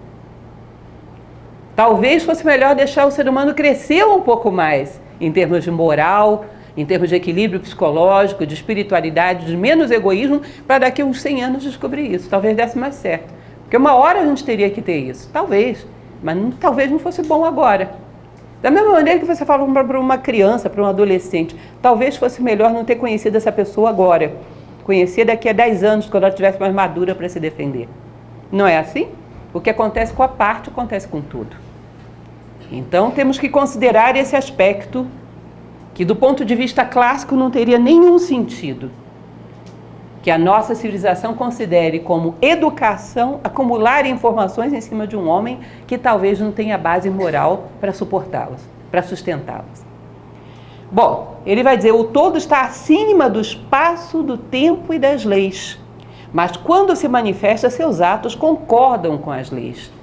Talvez fosse melhor deixar o ser humano crescer um pouco mais, em termos de moral, em termos de equilíbrio psicológico, de espiritualidade, de menos egoísmo, para daqui a uns 100 anos descobrir isso. Talvez desse mais certo. Porque uma hora a gente teria que ter isso. Talvez. Mas talvez não fosse bom agora. Da mesma maneira que você fala para uma criança, para um adolescente, talvez fosse melhor não ter conhecido essa pessoa agora. Conhecer daqui a 10 anos, quando ela estivesse mais madura para se defender. Não é assim? O que acontece com a parte, acontece com tudo. Então, temos que considerar esse aspecto que do ponto de vista clássico não teria nenhum sentido. Que a nossa civilização considere como educação acumular informações em cima de um homem que talvez não tenha base moral para suportá-las, para sustentá-las. Bom, ele vai dizer, o todo está acima do espaço, do tempo e das leis. Mas quando se manifesta, seus atos concordam com as leis.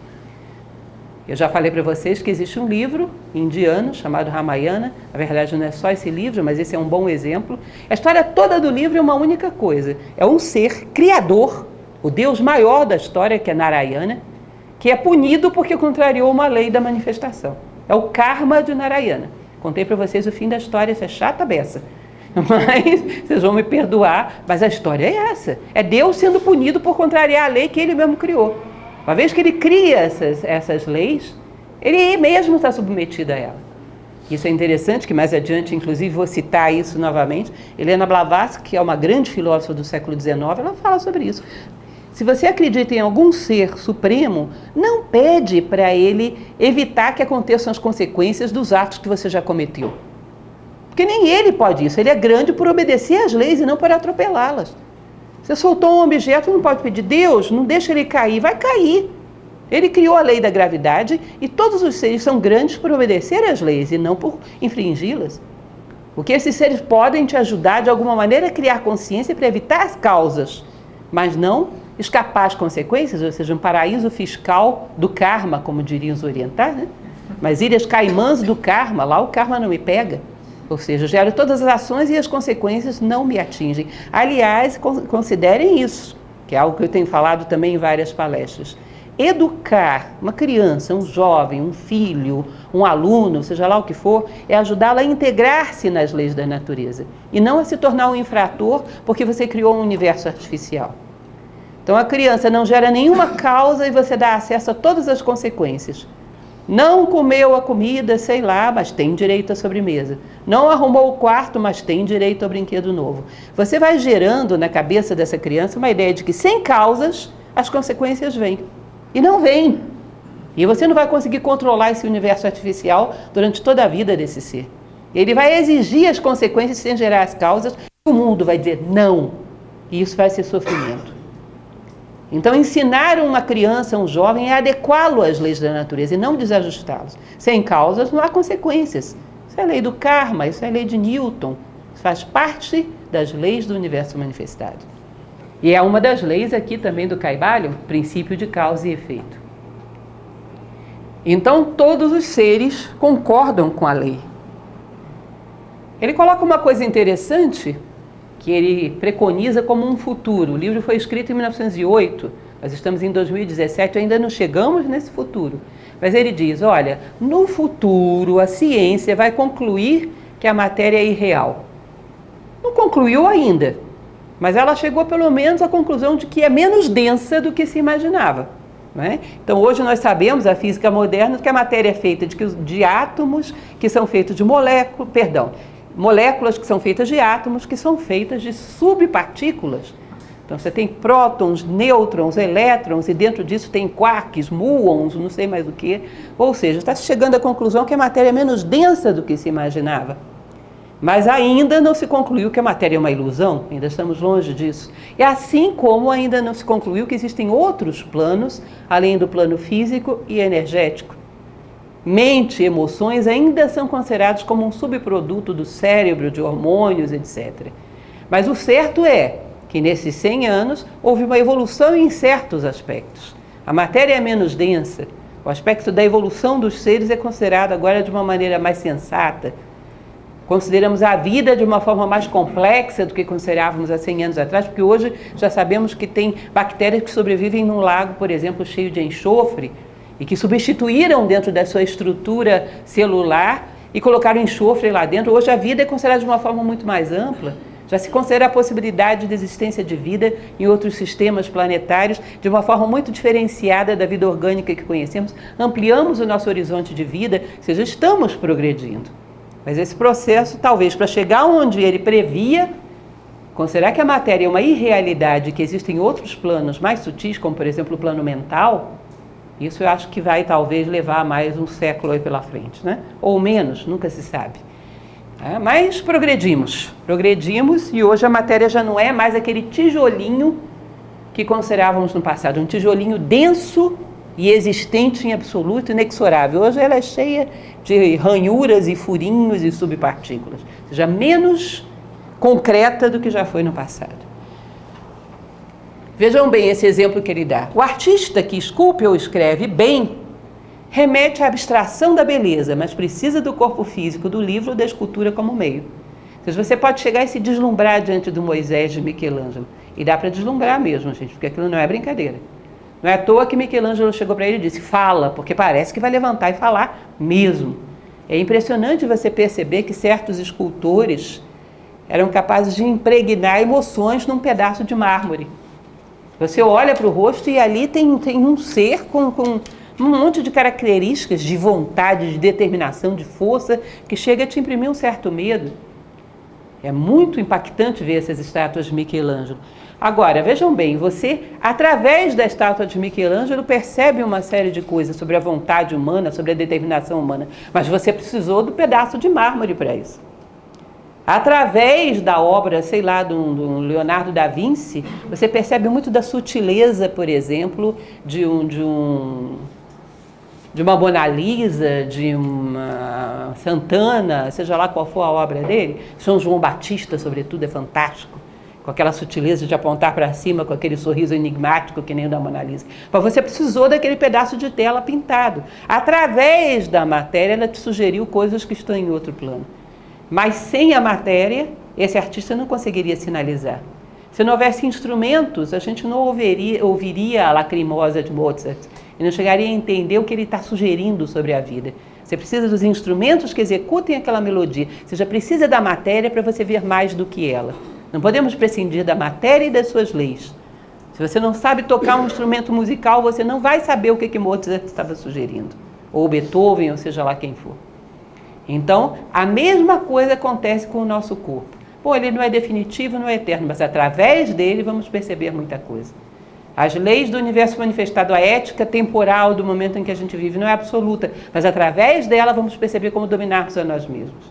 Eu já falei para vocês que existe um livro indiano chamado Ramayana. Na verdade, não é só esse livro, mas esse é um bom exemplo. A história toda do livro é uma única coisa. É um ser criador, o Deus maior da história, que é Narayana, que é punido porque contrariou uma lei da manifestação. É o karma de Narayana. Contei para vocês o fim da história, isso é chata beça. Mas vocês vão me perdoar, mas a história é essa. É Deus sendo punido por contrariar a lei que ele mesmo criou. Uma vez que ele cria essas leis, ele mesmo está submetido a ela. Isso é interessante, que mais adiante, inclusive, vou citar isso novamente. Helena Blavatsky, que é uma grande filósofa do século XIX, ela fala sobre isso. Se você acredita em algum ser supremo, não pede para ele evitar que aconteçam as consequências dos atos que você já cometeu. Porque nem ele pode isso. Ele é grande por obedecer às leis e não por atropelá-las. Você soltou um objeto, não pode pedir, Deus, não deixa ele cair, vai cair. Ele criou a lei da gravidade e todos os seres são grandes por obedecer às leis e não por infringi-las. O que esses seres podem te ajudar de alguma maneira a criar consciência para evitar as causas, mas não escapar às consequências, ou seja, um paraíso fiscal do karma, como diriam os orientais, né? Mas ilhas caimãs do karma, lá o karma não me pega. Ou seja, eu gero todas as ações e as consequências não me atingem. Aliás, considerem isso, que é algo que eu tenho falado também em várias palestras. Educar uma criança, um jovem, um filho, um aluno, seja lá o que for, é ajudá-la a integrar-se nas leis da natureza e não a se tornar um infrator porque você criou um universo artificial. Então a criança não gera nenhuma causa e você dá acesso a todas as consequências. Não comeu a comida, sei lá, mas tem direito à sobremesa. Não arrumou o quarto, mas tem direito ao brinquedo novo. Você vai gerando na cabeça dessa criança uma ideia de que sem causas as consequências vêm. E não vêm. E você não vai conseguir controlar esse universo artificial durante toda a vida desse ser. Ele vai exigir as consequências sem gerar as causas. E o mundo vai dizer não. E isso vai ser sofrimento. Então, ensinar uma criança, um jovem, é adequá-lo às leis da natureza e não desajustá-los. Sem causas não há consequências. Isso é a lei do karma, isso é a lei de Newton. Isso faz parte das leis do universo manifestado. E é uma das leis aqui também do Kybalion, princípio de causa e efeito. Então, todos os seres concordam com a lei. Ele coloca uma coisa interessante que ele preconiza como um futuro. O livro foi escrito em 1908, nós estamos em 2017, ainda não chegamos nesse futuro. Mas ele diz, olha, no futuro a ciência vai concluir que a matéria é irreal. Não concluiu ainda, mas ela chegou pelo menos à conclusão de que é menos densa do que se imaginava. Né? Então hoje nós sabemos, a física moderna, que a matéria é feita de átomos que são feitos de moléculas que são feitas de átomos, que são feitas de subpartículas. Então você tem prótons, nêutrons, elétrons, e dentro disso tem quarks, muons, não sei mais o que. Ou seja, está chegando à conclusão que a matéria é menos densa do que se imaginava. Mas ainda não se concluiu que a matéria é uma ilusão, ainda estamos longe disso. E assim como ainda não se concluiu que existem outros planos, além do plano físico e energético. Mente e emoções ainda são considerados como um subproduto do cérebro, de hormônios, etc. Mas o certo é que nesses 100 anos houve uma evolução em certos aspectos. A matéria é menos densa, o aspecto da evolução dos seres é considerado agora de uma maneira mais sensata. Consideramos a vida de uma forma mais complexa do que considerávamos há 100 anos atrás, porque hoje já sabemos que tem bactérias que sobrevivem num lago, por exemplo, cheio de enxofre, e que substituíram dentro da sua estrutura celular e colocaram enxofre lá dentro. Hoje a vida é considerada de uma forma muito mais ampla. Já se considera a possibilidade de existência de vida em outros sistemas planetários de uma forma muito diferenciada da vida orgânica que conhecemos. Ampliamos o nosso horizonte de vida, ou seja, estamos progredindo. Mas esse processo, talvez para chegar onde ele previa, considerar que a matéria é uma irrealidade, que existem outros planos mais sutis, como por exemplo o plano mental, isso eu acho que vai talvez levar mais um século aí pela frente, né? Ou menos, nunca se sabe. Mas progredimos e hoje a matéria já não é mais aquele tijolinho que considerávamos no passado, um tijolinho denso e existente em absoluto, inexorável. Hoje ela é cheia de ranhuras e furinhos e subpartículas, ou seja, menos concreta do que já foi no passado. Vejam bem esse exemplo que ele dá. O artista que esculpe ou escreve bem remete à abstração da beleza, mas precisa do corpo físico do livro ou da escultura como meio. Então, você pode chegar e se deslumbrar diante do Moisés de Michelangelo. E dá para deslumbrar mesmo, gente, porque aquilo não é brincadeira. Não é à toa que Michelangelo chegou para ele e disse, fala, porque parece que vai levantar e falar mesmo. É impressionante você perceber que certos escultores eram capazes de impregnar emoções num pedaço de mármore. Você olha para o rosto e ali tem um ser com um monte de características de vontade, de determinação, de força, que chega a te imprimir um certo medo. É muito impactante ver essas estátuas de Michelangelo. Agora, vejam bem, você, através da estátua de Michelangelo, percebe uma série de coisas sobre a vontade humana, sobre a determinação humana, mas você precisou do pedaço de mármore para isso. Através da obra, sei lá, do Leonardo da Vinci, você percebe muito da sutileza, por exemplo, de uma Mona Lisa, de uma Santana, seja lá qual for a obra dele. São João Batista, sobretudo, é fantástico, com aquela sutileza de apontar para cima, com aquele sorriso enigmático que nem o da Mona Lisa. Mas você precisou daquele pedaço de tela pintado. Através da matéria, ela te sugeriu coisas que estão em outro plano. Mas sem a matéria, esse artista não conseguiria sinalizar. Se não houvesse instrumentos, a gente não ouviria a Lacrimosa de Mozart e não chegaria a entender o que ele está sugerindo sobre a vida. Você precisa dos instrumentos que executem aquela melodia. Você já precisa da matéria para você ver mais do que ela. Não podemos prescindir da matéria e das suas leis. Se você não sabe tocar um instrumento musical, você não vai saber o que Mozart estava sugerindo. Ou Beethoven, ou seja lá quem for. Então, a mesma coisa acontece com o nosso corpo. Bom, ele não é definitivo, não é eterno, mas através dele vamos perceber muita coisa. As leis do universo manifestado, a ética temporal do momento em que a gente vive não é absoluta, mas através dela vamos perceber como dominarmos a nós mesmos,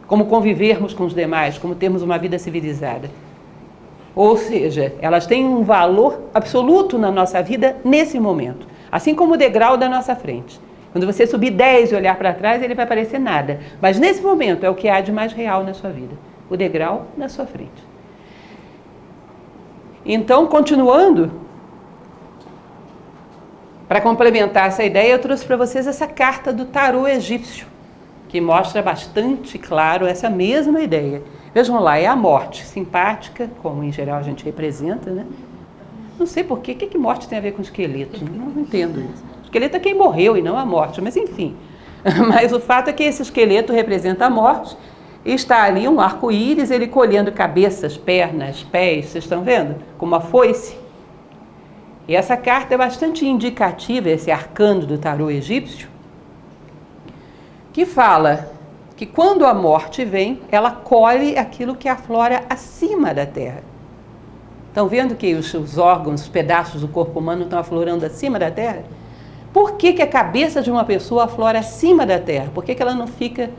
como convivermos com os demais, como termos uma vida civilizada. Ou seja, elas têm um valor absoluto na nossa vida nesse momento. Assim como o degrau da nossa frente. Quando você subir 10 e olhar para trás, ele vai parecer nada. Mas nesse momento é o que há de mais real na sua vida. O degrau na sua frente. Então, continuando, para complementar essa ideia, eu trouxe para vocês essa carta do tarô egípcio, que mostra bastante claro essa mesma ideia. Vejam lá, é a morte, simpática, como em geral a gente representa, né? Não sei por quê, o que morte tem a ver com esqueleto? Não entendo isso. Esqueleto é quem morreu e não a morte, mas enfim. Mas o fato é que esse esqueleto representa a morte e está ali um arco-íris, ele colhendo cabeças, pernas, pés, vocês estão vendo? Com uma foice. E essa carta é bastante indicativa, esse arcano do tarô egípcio, que fala que quando a morte vem, ela colhe aquilo que aflora acima da terra. Estão vendo que os órgãos, os pedaços do corpo humano estão aflorando acima da terra? Por que a cabeça de uma pessoa aflora acima da terra? Por que ela não fica,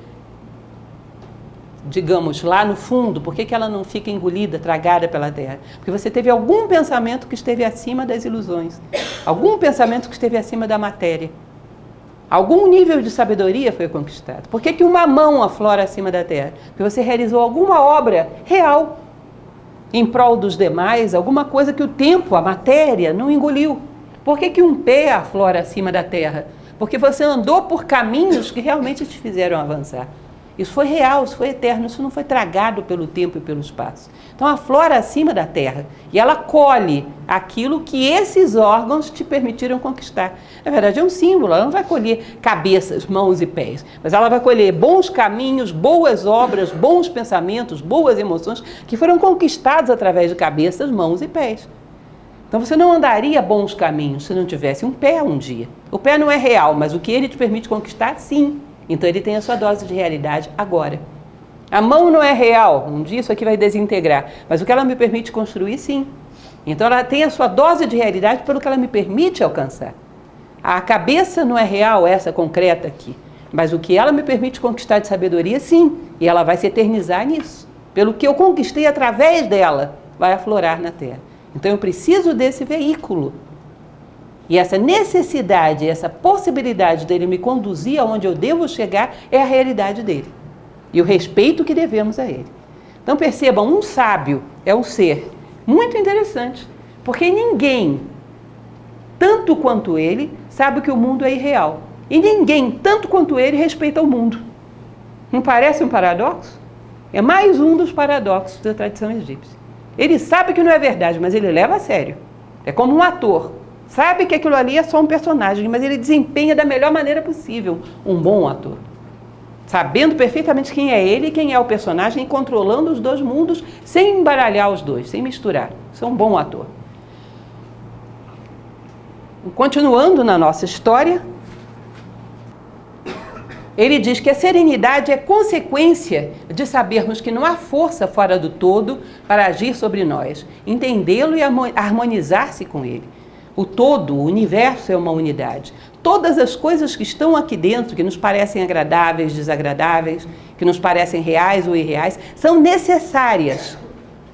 digamos, lá no fundo? Por que ela não fica engolida, tragada pela terra? Porque você teve algum pensamento que esteve acima das ilusões. Algum pensamento que esteve acima da matéria. Algum nível de sabedoria foi conquistado. Por que uma mão aflora acima da terra? Porque você realizou alguma obra real em prol dos demais, alguma coisa que o tempo, a matéria, não engoliu. Por que um pé aflora acima da terra? Porque você andou por caminhos que realmente te fizeram avançar. Isso foi real, isso foi eterno, isso não foi tragado pelo tempo e pelo espaço. Então aflora acima da terra e ela colhe aquilo que esses órgãos te permitiram conquistar. Na verdade é um símbolo, ela não vai colher cabeças, mãos e pés, mas ela vai colher bons caminhos, boas obras, bons pensamentos, boas emoções que foram conquistados através de cabeças, mãos e pés. Então você não andaria bons caminhos se não tivesse um pé um dia. O pé não é real, mas o que ele te permite conquistar, sim. Então ele tem a sua dose de realidade agora. A mão não é real, um dia isso aqui vai desintegrar, mas o que ela me permite construir, sim. Então ela tem a sua dose de realidade pelo que ela me permite alcançar. A cabeça não é real, essa concreta aqui, mas o que ela me permite conquistar de sabedoria, sim. E ela vai se eternizar nisso. Pelo que eu conquistei através dela, vai aflorar na terra. Então eu preciso desse veículo. E essa necessidade, essa possibilidade dele me conduzir aonde eu devo chegar é a realidade dele. E o respeito que devemos a ele. Então percebam, um sábio é um ser muito interessante. Porque ninguém, tanto quanto ele, sabe que o mundo é irreal. E ninguém, tanto quanto ele, respeita o mundo. Não parece um paradoxo? É mais um dos paradoxos da tradição egípcia. Ele sabe que não é verdade, mas ele leva a sério. É como um ator. Sabe que aquilo ali é só um personagem, mas ele desempenha da melhor maneira possível um bom ator. Sabendo perfeitamente quem é ele e quem é o personagem e controlando os dois mundos sem embaralhar os dois, sem misturar. Isso é um bom ator. Continuando na nossa história, ele diz que a serenidade é consequência de sabermos que não há força fora do todo para agir sobre nós, entendê-lo e harmonizar-se com ele. O todo, o universo é uma unidade. Todas as coisas que estão aqui dentro, que nos parecem agradáveis, desagradáveis, que nos parecem reais ou irreais, são necessárias.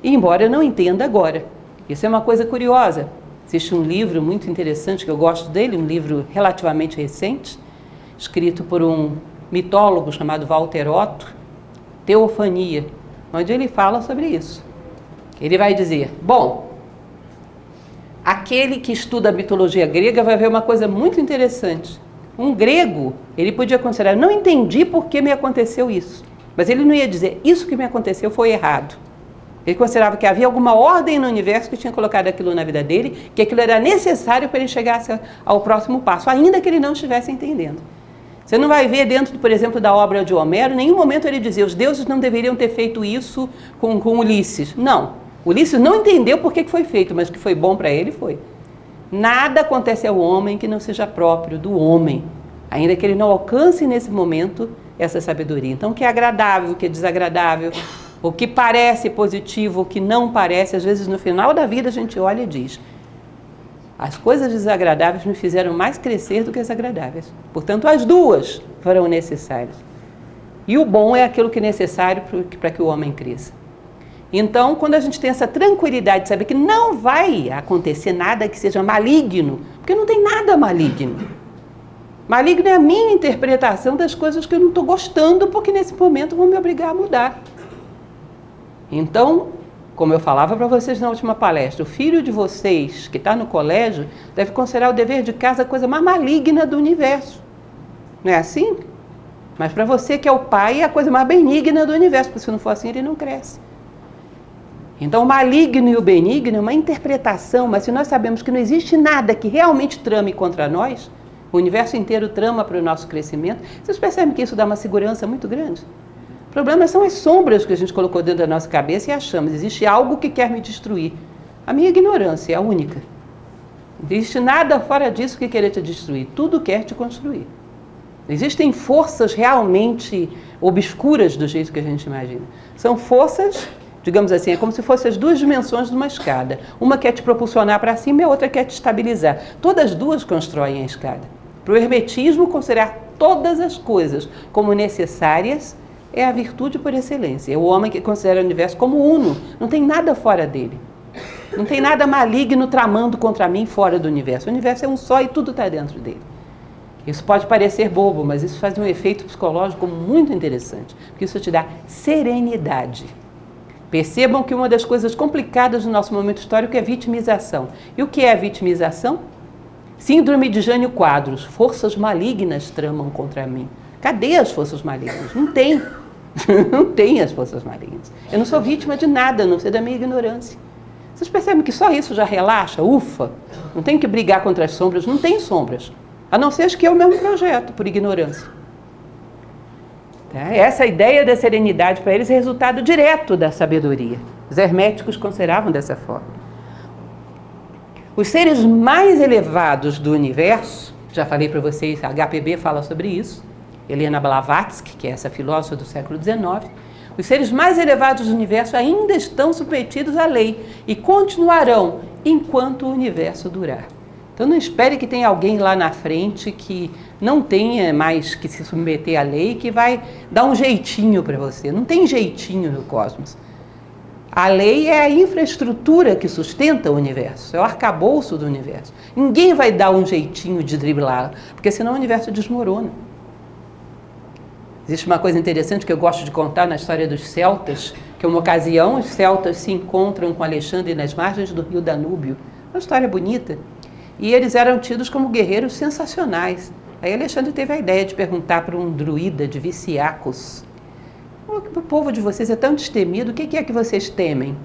Embora eu não entenda agora. Isso é uma coisa curiosa. Existe um livro muito interessante, que eu gosto dele, um livro relativamente recente, escrito por um mitólogo chamado Walter Otto, Teofania, onde ele fala sobre isso. Ele vai dizer, bom, aquele que estuda a mitologia grega vai ver uma coisa muito interessante. Um grego, ele podia considerar, não entendi por que me aconteceu isso. Mas ele não ia dizer, isso que me aconteceu foi errado. Ele considerava que havia alguma ordem no universo que tinha colocado aquilo na vida dele, que aquilo era necessário para ele chegar ao próximo passo, ainda que ele não estivesse entendendo. Você não vai ver dentro, por exemplo, da obra de Homero, em nenhum momento ele dizia, os deuses não deveriam ter feito isso com Ulisses. Não. Ulisses não entendeu por que foi feito, mas que foi bom para ele, foi. Nada acontece ao homem que não seja próprio do homem, ainda que ele não alcance nesse momento essa sabedoria. Então, o que é agradável, o que é desagradável, o que parece positivo, o que não parece, às vezes no final da vida a gente olha e diz, as coisas desagradáveis me fizeram mais crescer do que as agradáveis. Portanto, as duas foram necessárias. E o bom é aquilo que é necessário para que o homem cresça. Então, quando a gente tem essa tranquilidade de saber que não vai acontecer nada que seja maligno, porque não tem nada maligno. Maligno é a minha interpretação das coisas que eu não estou gostando, porque nesse momento vão me obrigar a mudar. Então, como eu falava para vocês na última palestra, o filho de vocês que está no colégio deve considerar o dever de casa a coisa mais maligna do universo. Não é assim? Mas para você que é o pai, é a coisa mais benigna do universo, porque se não for assim, ele não cresce. Então, o maligno e o benigno é uma interpretação, mas se nós sabemos que não existe nada que realmente trame contra nós, o universo inteiro trama para o nosso crescimento, vocês percebem que isso dá uma segurança muito grande? O problema são as sombras que a gente colocou dentro da nossa cabeça e achamos, existe algo que quer me destruir. A minha ignorância é a única. Não existe nada fora disso que querer te destruir, tudo quer te construir. Existem forças realmente obscuras do jeito que a gente imagina. São forças, digamos assim, é como se fossem as duas dimensões de uma escada. Uma quer te propulsionar para cima e a outra quer te estabilizar. Todas as duas constroem a escada. Para o hermetismo, considerar todas as coisas como necessárias é a virtude por excelência. É o homem que considera o universo como uno. Não tem nada fora dele. Não tem nada maligno tramando contra mim fora do universo. O universo é um só e tudo está dentro dele. Isso pode parecer bobo, mas isso faz um efeito psicológico muito interessante, porque isso te dá serenidade. Percebam que uma das coisas complicadas do nosso momento histórico é vitimização. E o que é a vitimização? Síndrome de Jânio Quadros. Forças malignas tramam contra mim. Cadê as forças malignas? Não tem. Não tem as forças malignas. Eu não sou vítima de nada, a não ser da minha ignorância. Vocês percebem que só isso já relaxa? Ufa! Não tem que brigar contra as sombras. Não tem sombras. A não ser que é o mesmo projeto, por ignorância. Essa ideia da serenidade para eles é resultado direto da sabedoria. Os herméticos consideravam dessa forma. Os seres mais elevados do universo, já falei para vocês, a HPB fala sobre isso, Helena Blavatsky, que é essa filósofa do século XIX, os seres mais elevados do universo ainda estão submetidos à lei e continuarão enquanto o universo durar. Então não espere que tenha alguém lá na frente que não tenha mais que se submeter à lei, que vai dar um jeitinho para você. Não tem jeitinho no cosmos. A lei é a infraestrutura que sustenta o universo, é o arcabouço do universo. Ninguém vai dar um jeitinho de driblá-la, porque senão o universo desmorona. Existe uma coisa interessante que eu gosto de contar na história dos celtas, que uma ocasião os celtas se encontram com Alexandre nas margens do rio Danúbio. Uma história bonita. E eles eram tidos como guerreiros sensacionais. Aí Alexandre teve a ideia de perguntar para um druida de Viciacos: o povo de vocês é tão destemido, o que é que vocês temem?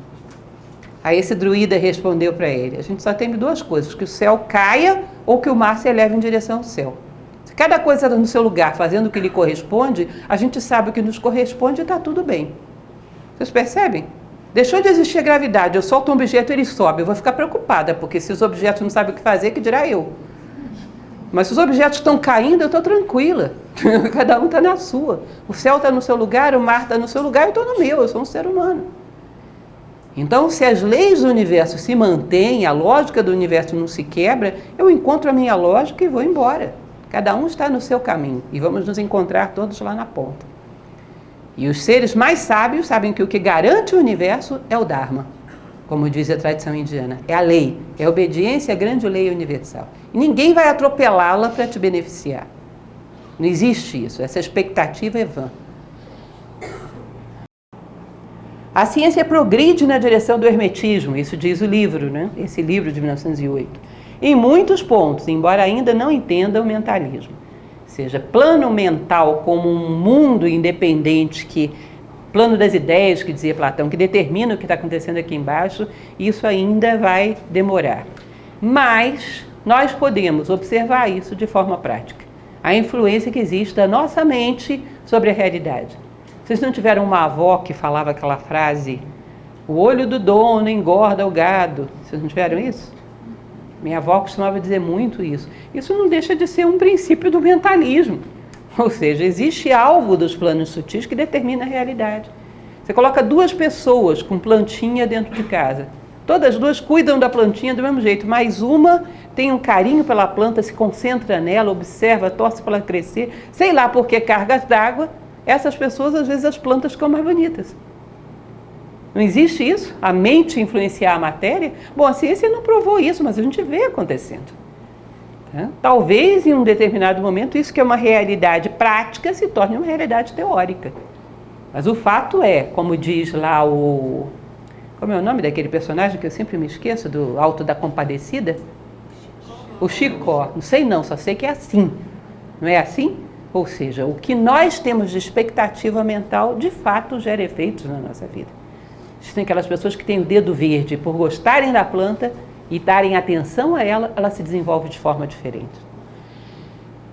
Aí esse druida respondeu para ele: a gente só teme duas coisas, que o céu caia ou que o mar se eleve em direção ao céu. Se cada coisa está no seu lugar, fazendo o que lhe corresponde, a gente sabe o que nos corresponde e está tudo bem. Vocês percebem? Deixou de existir a gravidade, eu solto um objeto e ele sobe. Eu vou ficar preocupada, porque se os objetos não sabem o que fazer, que dirá eu? Mas se os objetos estão caindo, eu estou tranquila. Cada um está na sua. O céu está no seu lugar, o mar está no seu lugar, eu estou no meu, eu sou um ser humano. Então, se as leis do universo se mantêm, a lógica do universo não se quebra, eu encontro a minha lógica e vou embora. Cada um está no seu caminho e vamos nos encontrar todos lá na ponta. E os seres mais sábios sabem que o que garante o universo é o Dharma, como diz a tradição indiana. É a lei, é a obediência à grande lei universal. E ninguém vai atropelá-la para te beneficiar. Não existe isso, essa expectativa é vã. A ciência progride na direção do hermetismo, isso diz o livro, né? Esse livro de 1908. Em muitos pontos, embora ainda não entenda o mentalismo. Ou seja, plano mental como um mundo independente, plano das ideias, que dizia Platão, que determina o que está acontecendo aqui embaixo, isso ainda vai demorar. Mas nós podemos observar isso de forma prática. A influência que existe da nossa mente sobre a realidade. Vocês não tiveram uma avó que falava aquela frase: o olho do dono engorda o gado? Vocês não tiveram isso? Minha avó costumava dizer muito isso. Isso não deixa de ser um princípio do mentalismo. Ou seja, existe algo dos planos sutis que determina a realidade. Você coloca duas pessoas com plantinha dentro de casa. Todas as duas cuidam da plantinha do mesmo jeito, mas uma tem um carinho pela planta, se concentra nela, observa, torce para ela crescer, sei lá por que cargas d'água. Essas pessoas, às vezes, as plantas ficam mais bonitas. Não existe isso? A mente influenciar a matéria? Bom, a ciência não provou isso, mas a gente vê acontecendo. Tá? Talvez em um determinado momento isso que é uma realidade prática se torne uma realidade teórica. Mas o fato é, como diz lá o... Como é o nome daquele personagem que eu sempre me esqueço, do Alto da Compadecida? O Chicó. Não sei não, só sei que é assim. Não é assim? Ou seja, o que nós temos de expectativa mental, de fato, gera efeitos na nossa vida. Existem aquelas pessoas que têm o dedo verde por gostarem da planta e darem atenção a ela, ela se desenvolve de forma diferente.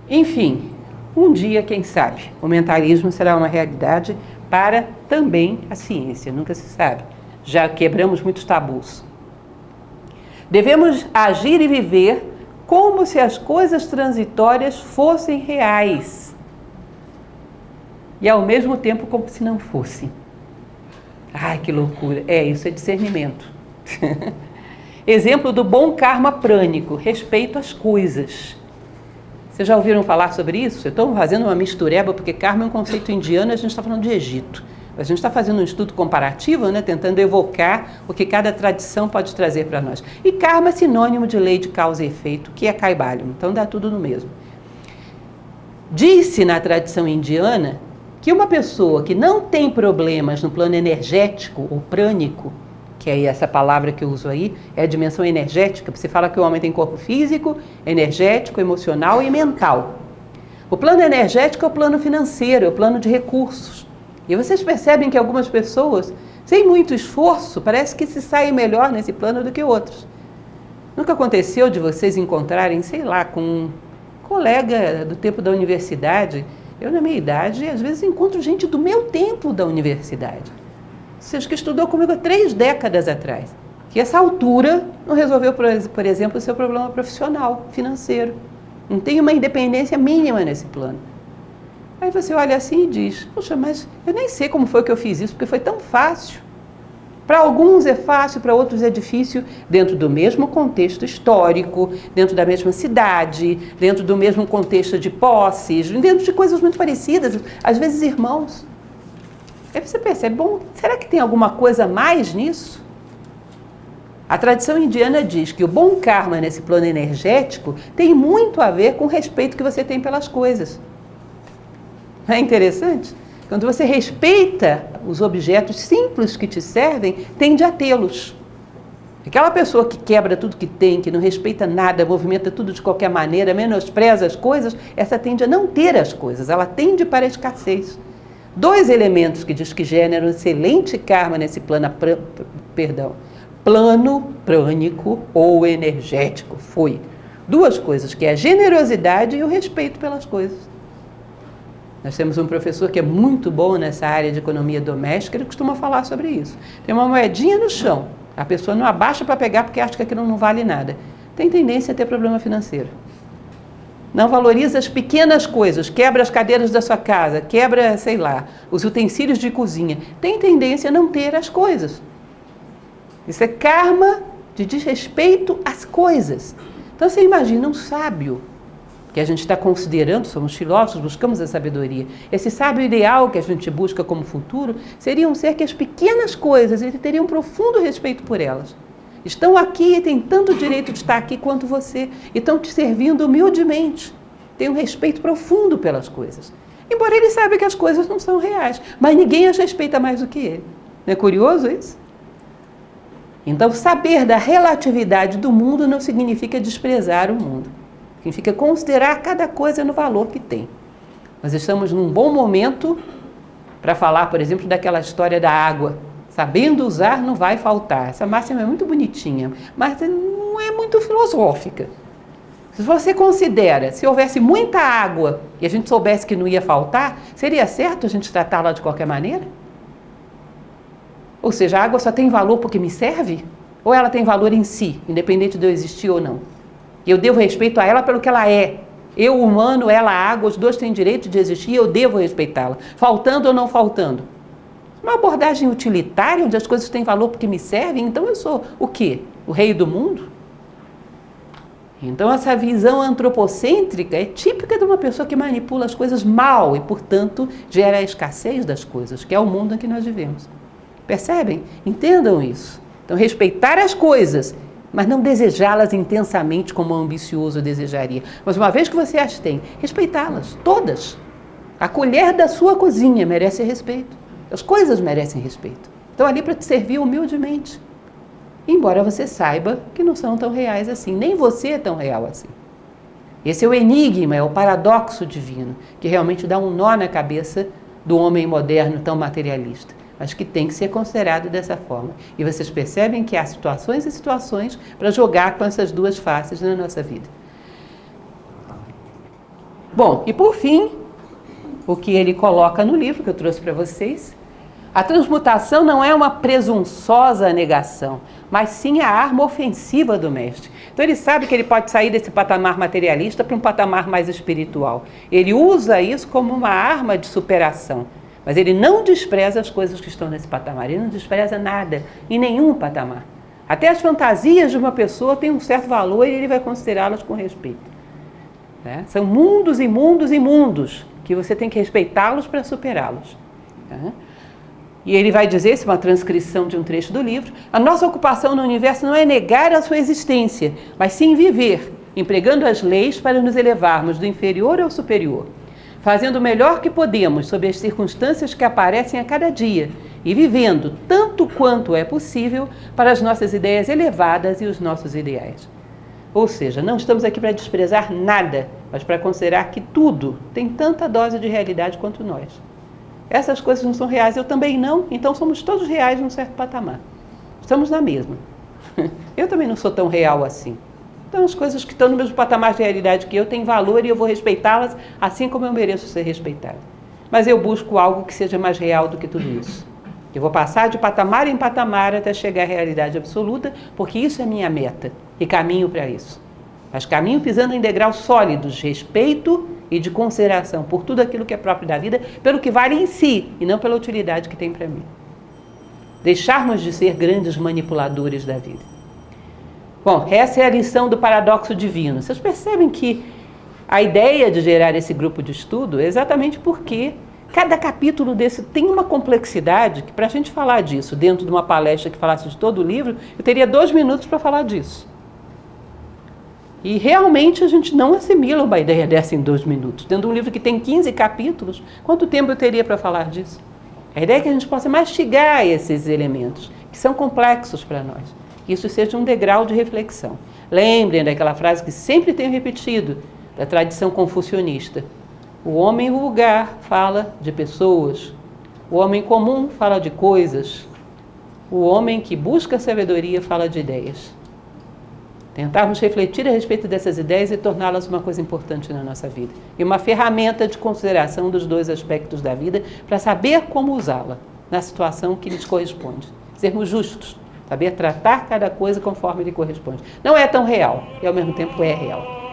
Enfim, um dia, quem sabe, o mentalismo será uma realidade para também a ciência, nunca se sabe. Já quebramos muitos tabus. Devemos agir e viver como se as coisas transitórias fossem reais. E ao mesmo tempo como se não fossem. Ai, que loucura. Isso é discernimento. Exemplo do bom karma prânico, respeito às coisas. Vocês já ouviram falar sobre isso? Eu estou fazendo uma mistureba, porque karma é um conceito indiano e a gente está falando de Egito. A gente está fazendo um estudo comparativo, né, tentando evocar o que cada tradição pode trazer para nós. E karma é sinônimo de lei de causa e efeito, que é Kaivalya, então dá tudo no mesmo. Diz-se na tradição indiana que uma pessoa que não tem problemas no plano energético ou prânico, que é essa palavra que eu uso aí, é a dimensão energética, você fala que o homem tem corpo físico, energético, emocional e mental. O plano energético é o plano financeiro, é o plano de recursos. E vocês percebem que algumas pessoas, sem muito esforço, parece que se saem melhor nesse plano do que outros. Nunca aconteceu de vocês encontrarem, sei lá, com um colega do tempo da universidade? Eu, na minha idade, às vezes encontro gente do meu tempo da universidade. Ou seja, que estudou comigo há 3 décadas atrás. Que essa altura não resolveu, por exemplo, o seu problema profissional, financeiro. Não tem uma independência mínima nesse plano. Aí você olha assim e diz, poxa, mas eu nem sei como foi que eu fiz isso, porque foi tão fácil. Para alguns é fácil, para outros é difícil, dentro do mesmo contexto histórico, dentro da mesma cidade, dentro do mesmo contexto de posses, dentro de coisas muito parecidas, às vezes irmãos. Aí você percebe, bom, será que tem alguma coisa a mais nisso? A tradição indiana diz que o bom karma nesse plano energético tem muito a ver com o respeito que você tem pelas coisas. É interessante? Quando você respeita os objetos simples que te servem, tende a tê-los. Aquela pessoa que quebra tudo que tem, que não respeita nada, movimenta tudo de qualquer maneira, menospreza as coisas, essa tende a não ter as coisas, ela tende para a escassez. 2 elementos que diz que geram excelente karma nesse plano prânico ou energético, foi 2 coisas, que é a generosidade e o respeito pelas coisas. Nós temos um professor que é muito bom nessa área de economia doméstica, ele costuma falar sobre isso. Tem uma moedinha no chão, a pessoa não abaixa para pegar porque acha que aquilo não vale nada. Tem tendência a ter problema financeiro. Não valoriza as pequenas coisas, quebra as cadeiras da sua casa, quebra, sei lá, os utensílios de cozinha. Tem tendência a não ter as coisas. Isso é karma de desrespeito às coisas. Então você imagina um sábio, que a gente está considerando, somos filósofos, buscamos a sabedoria. Esse sábio ideal que a gente busca como futuro seria um ser que as pequenas coisas, ele teria um profundo respeito por elas. Estão aqui e têm tanto direito de estar aqui quanto você, e estão te servindo humildemente. Tem um respeito profundo pelas coisas. Embora ele saiba que as coisas não são reais, mas ninguém as respeita mais do que ele. Não é curioso isso? Então, saber da relatividade do mundo não significa desprezar o mundo. Significa considerar cada coisa no valor que tem. Nós estamos num bom momento para falar, por exemplo, daquela história da água. Sabendo usar, não vai faltar. Essa máxima é muito bonitinha, mas não é muito filosófica. Se você considera, se houvesse muita água e a gente soubesse que não ia faltar, seria certo a gente tratá-la de qualquer maneira? Ou seja, a água só tem valor porque me serve? Ou ela tem valor em si, independente de eu existir ou não? Eu devo respeito a ela pelo que ela é. Eu, humano, ela, a água, os dois têm direito de existir e eu devo respeitá-la, faltando ou não faltando. Uma abordagem utilitária, onde as coisas têm valor porque me servem, então eu sou o quê? O rei do mundo? Então essa visão antropocêntrica é típica de uma pessoa que manipula as coisas mal e, portanto, gera a escassez das coisas, que é o mundo em que nós vivemos. Percebem? Entendam isso. Então, respeitar as coisas, mas não desejá-las intensamente como o ambicioso desejaria. Mas uma vez que você as tem, respeitá-las, todas. A colher da sua cozinha merece respeito. As coisas merecem respeito. Estão ali para te servir humildemente. Embora você saiba que não são tão reais assim. Nem você é tão real assim. Esse é o enigma, é o paradoxo divino, que realmente dá um nó na cabeça do homem moderno tão materialista, mas que tem que ser considerado dessa forma. E vocês percebem que há situações e situações para jogar com essas duas faces na nossa vida. Bom, e por fim, o que ele coloca no livro que eu trouxe para vocês, a transmutação não é uma presunçosa negação, mas sim a arma ofensiva do mestre. Então ele sabe que ele pode sair desse patamar materialista para um patamar mais espiritual. Ele usa isso como uma arma de superação, mas ele não despreza as coisas que estão nesse patamar, ele não despreza nada, em nenhum patamar. Até as fantasias de uma pessoa têm um certo valor e ele vai considerá-las com respeito. Né? São mundos e mundos e mundos que você tem que respeitá-los para superá-los. Né? E ele vai dizer, isso é uma transcrição de um trecho do livro, a nossa ocupação no universo não é negar a sua existência, mas sim viver, empregando as leis para nos elevarmos do inferior ao superior, fazendo o melhor que podemos sob as circunstâncias que aparecem a cada dia e vivendo tanto quanto é possível para as nossas ideias elevadas e os nossos ideais. Ou seja, não estamos aqui para desprezar nada, mas para considerar que tudo tem tanta dose de realidade quanto nós. Essas coisas não são reais, eu também não, então somos todos reais num certo patamar. Estamos na mesma. Eu também não sou tão real assim. Então as coisas que estão no mesmo patamar de realidade que eu têm valor e eu vou respeitá-las assim como eu mereço ser respeitado. Mas eu busco algo que seja mais real do que tudo isso. Eu vou passar de patamar em patamar até chegar à realidade absoluta, porque isso é minha meta e caminho para isso. Mas caminho pisando em degraus sólidos de respeito e de consideração por tudo aquilo que é próprio da vida, pelo que vale em si e não pela utilidade que tem para mim. Deixarmos de ser grandes manipuladores da vida. Bom, essa é a lição do paradoxo divino. Vocês percebem que a ideia de gerar esse grupo de estudo é exatamente porque cada capítulo desse tem uma complexidade que, para a gente falar disso dentro de uma palestra que falasse de todo o livro, eu teria 2 minutos para falar disso. E realmente a gente não assimila uma ideia dessa em 2 minutos. Dentro de um livro que tem 15 capítulos, quanto tempo eu teria para falar disso? A ideia é que a gente possa mastigar esses elementos, que são complexos para nós. Que isso seja um degrau de reflexão. Lembrem daquela frase que sempre tenho repetido, da tradição confucionista. O homem vulgar fala de pessoas, o homem comum fala de coisas, o homem que busca sabedoria fala de ideias. Tentarmos refletir a respeito dessas ideias e torná-las uma coisa importante na nossa vida. E uma ferramenta de consideração dos 2 aspectos da vida para saber como usá-la na situação que lhes corresponde. Sermos justos, saber tratar cada coisa conforme lhe corresponde. Não é tão real e ao mesmo tempo é real.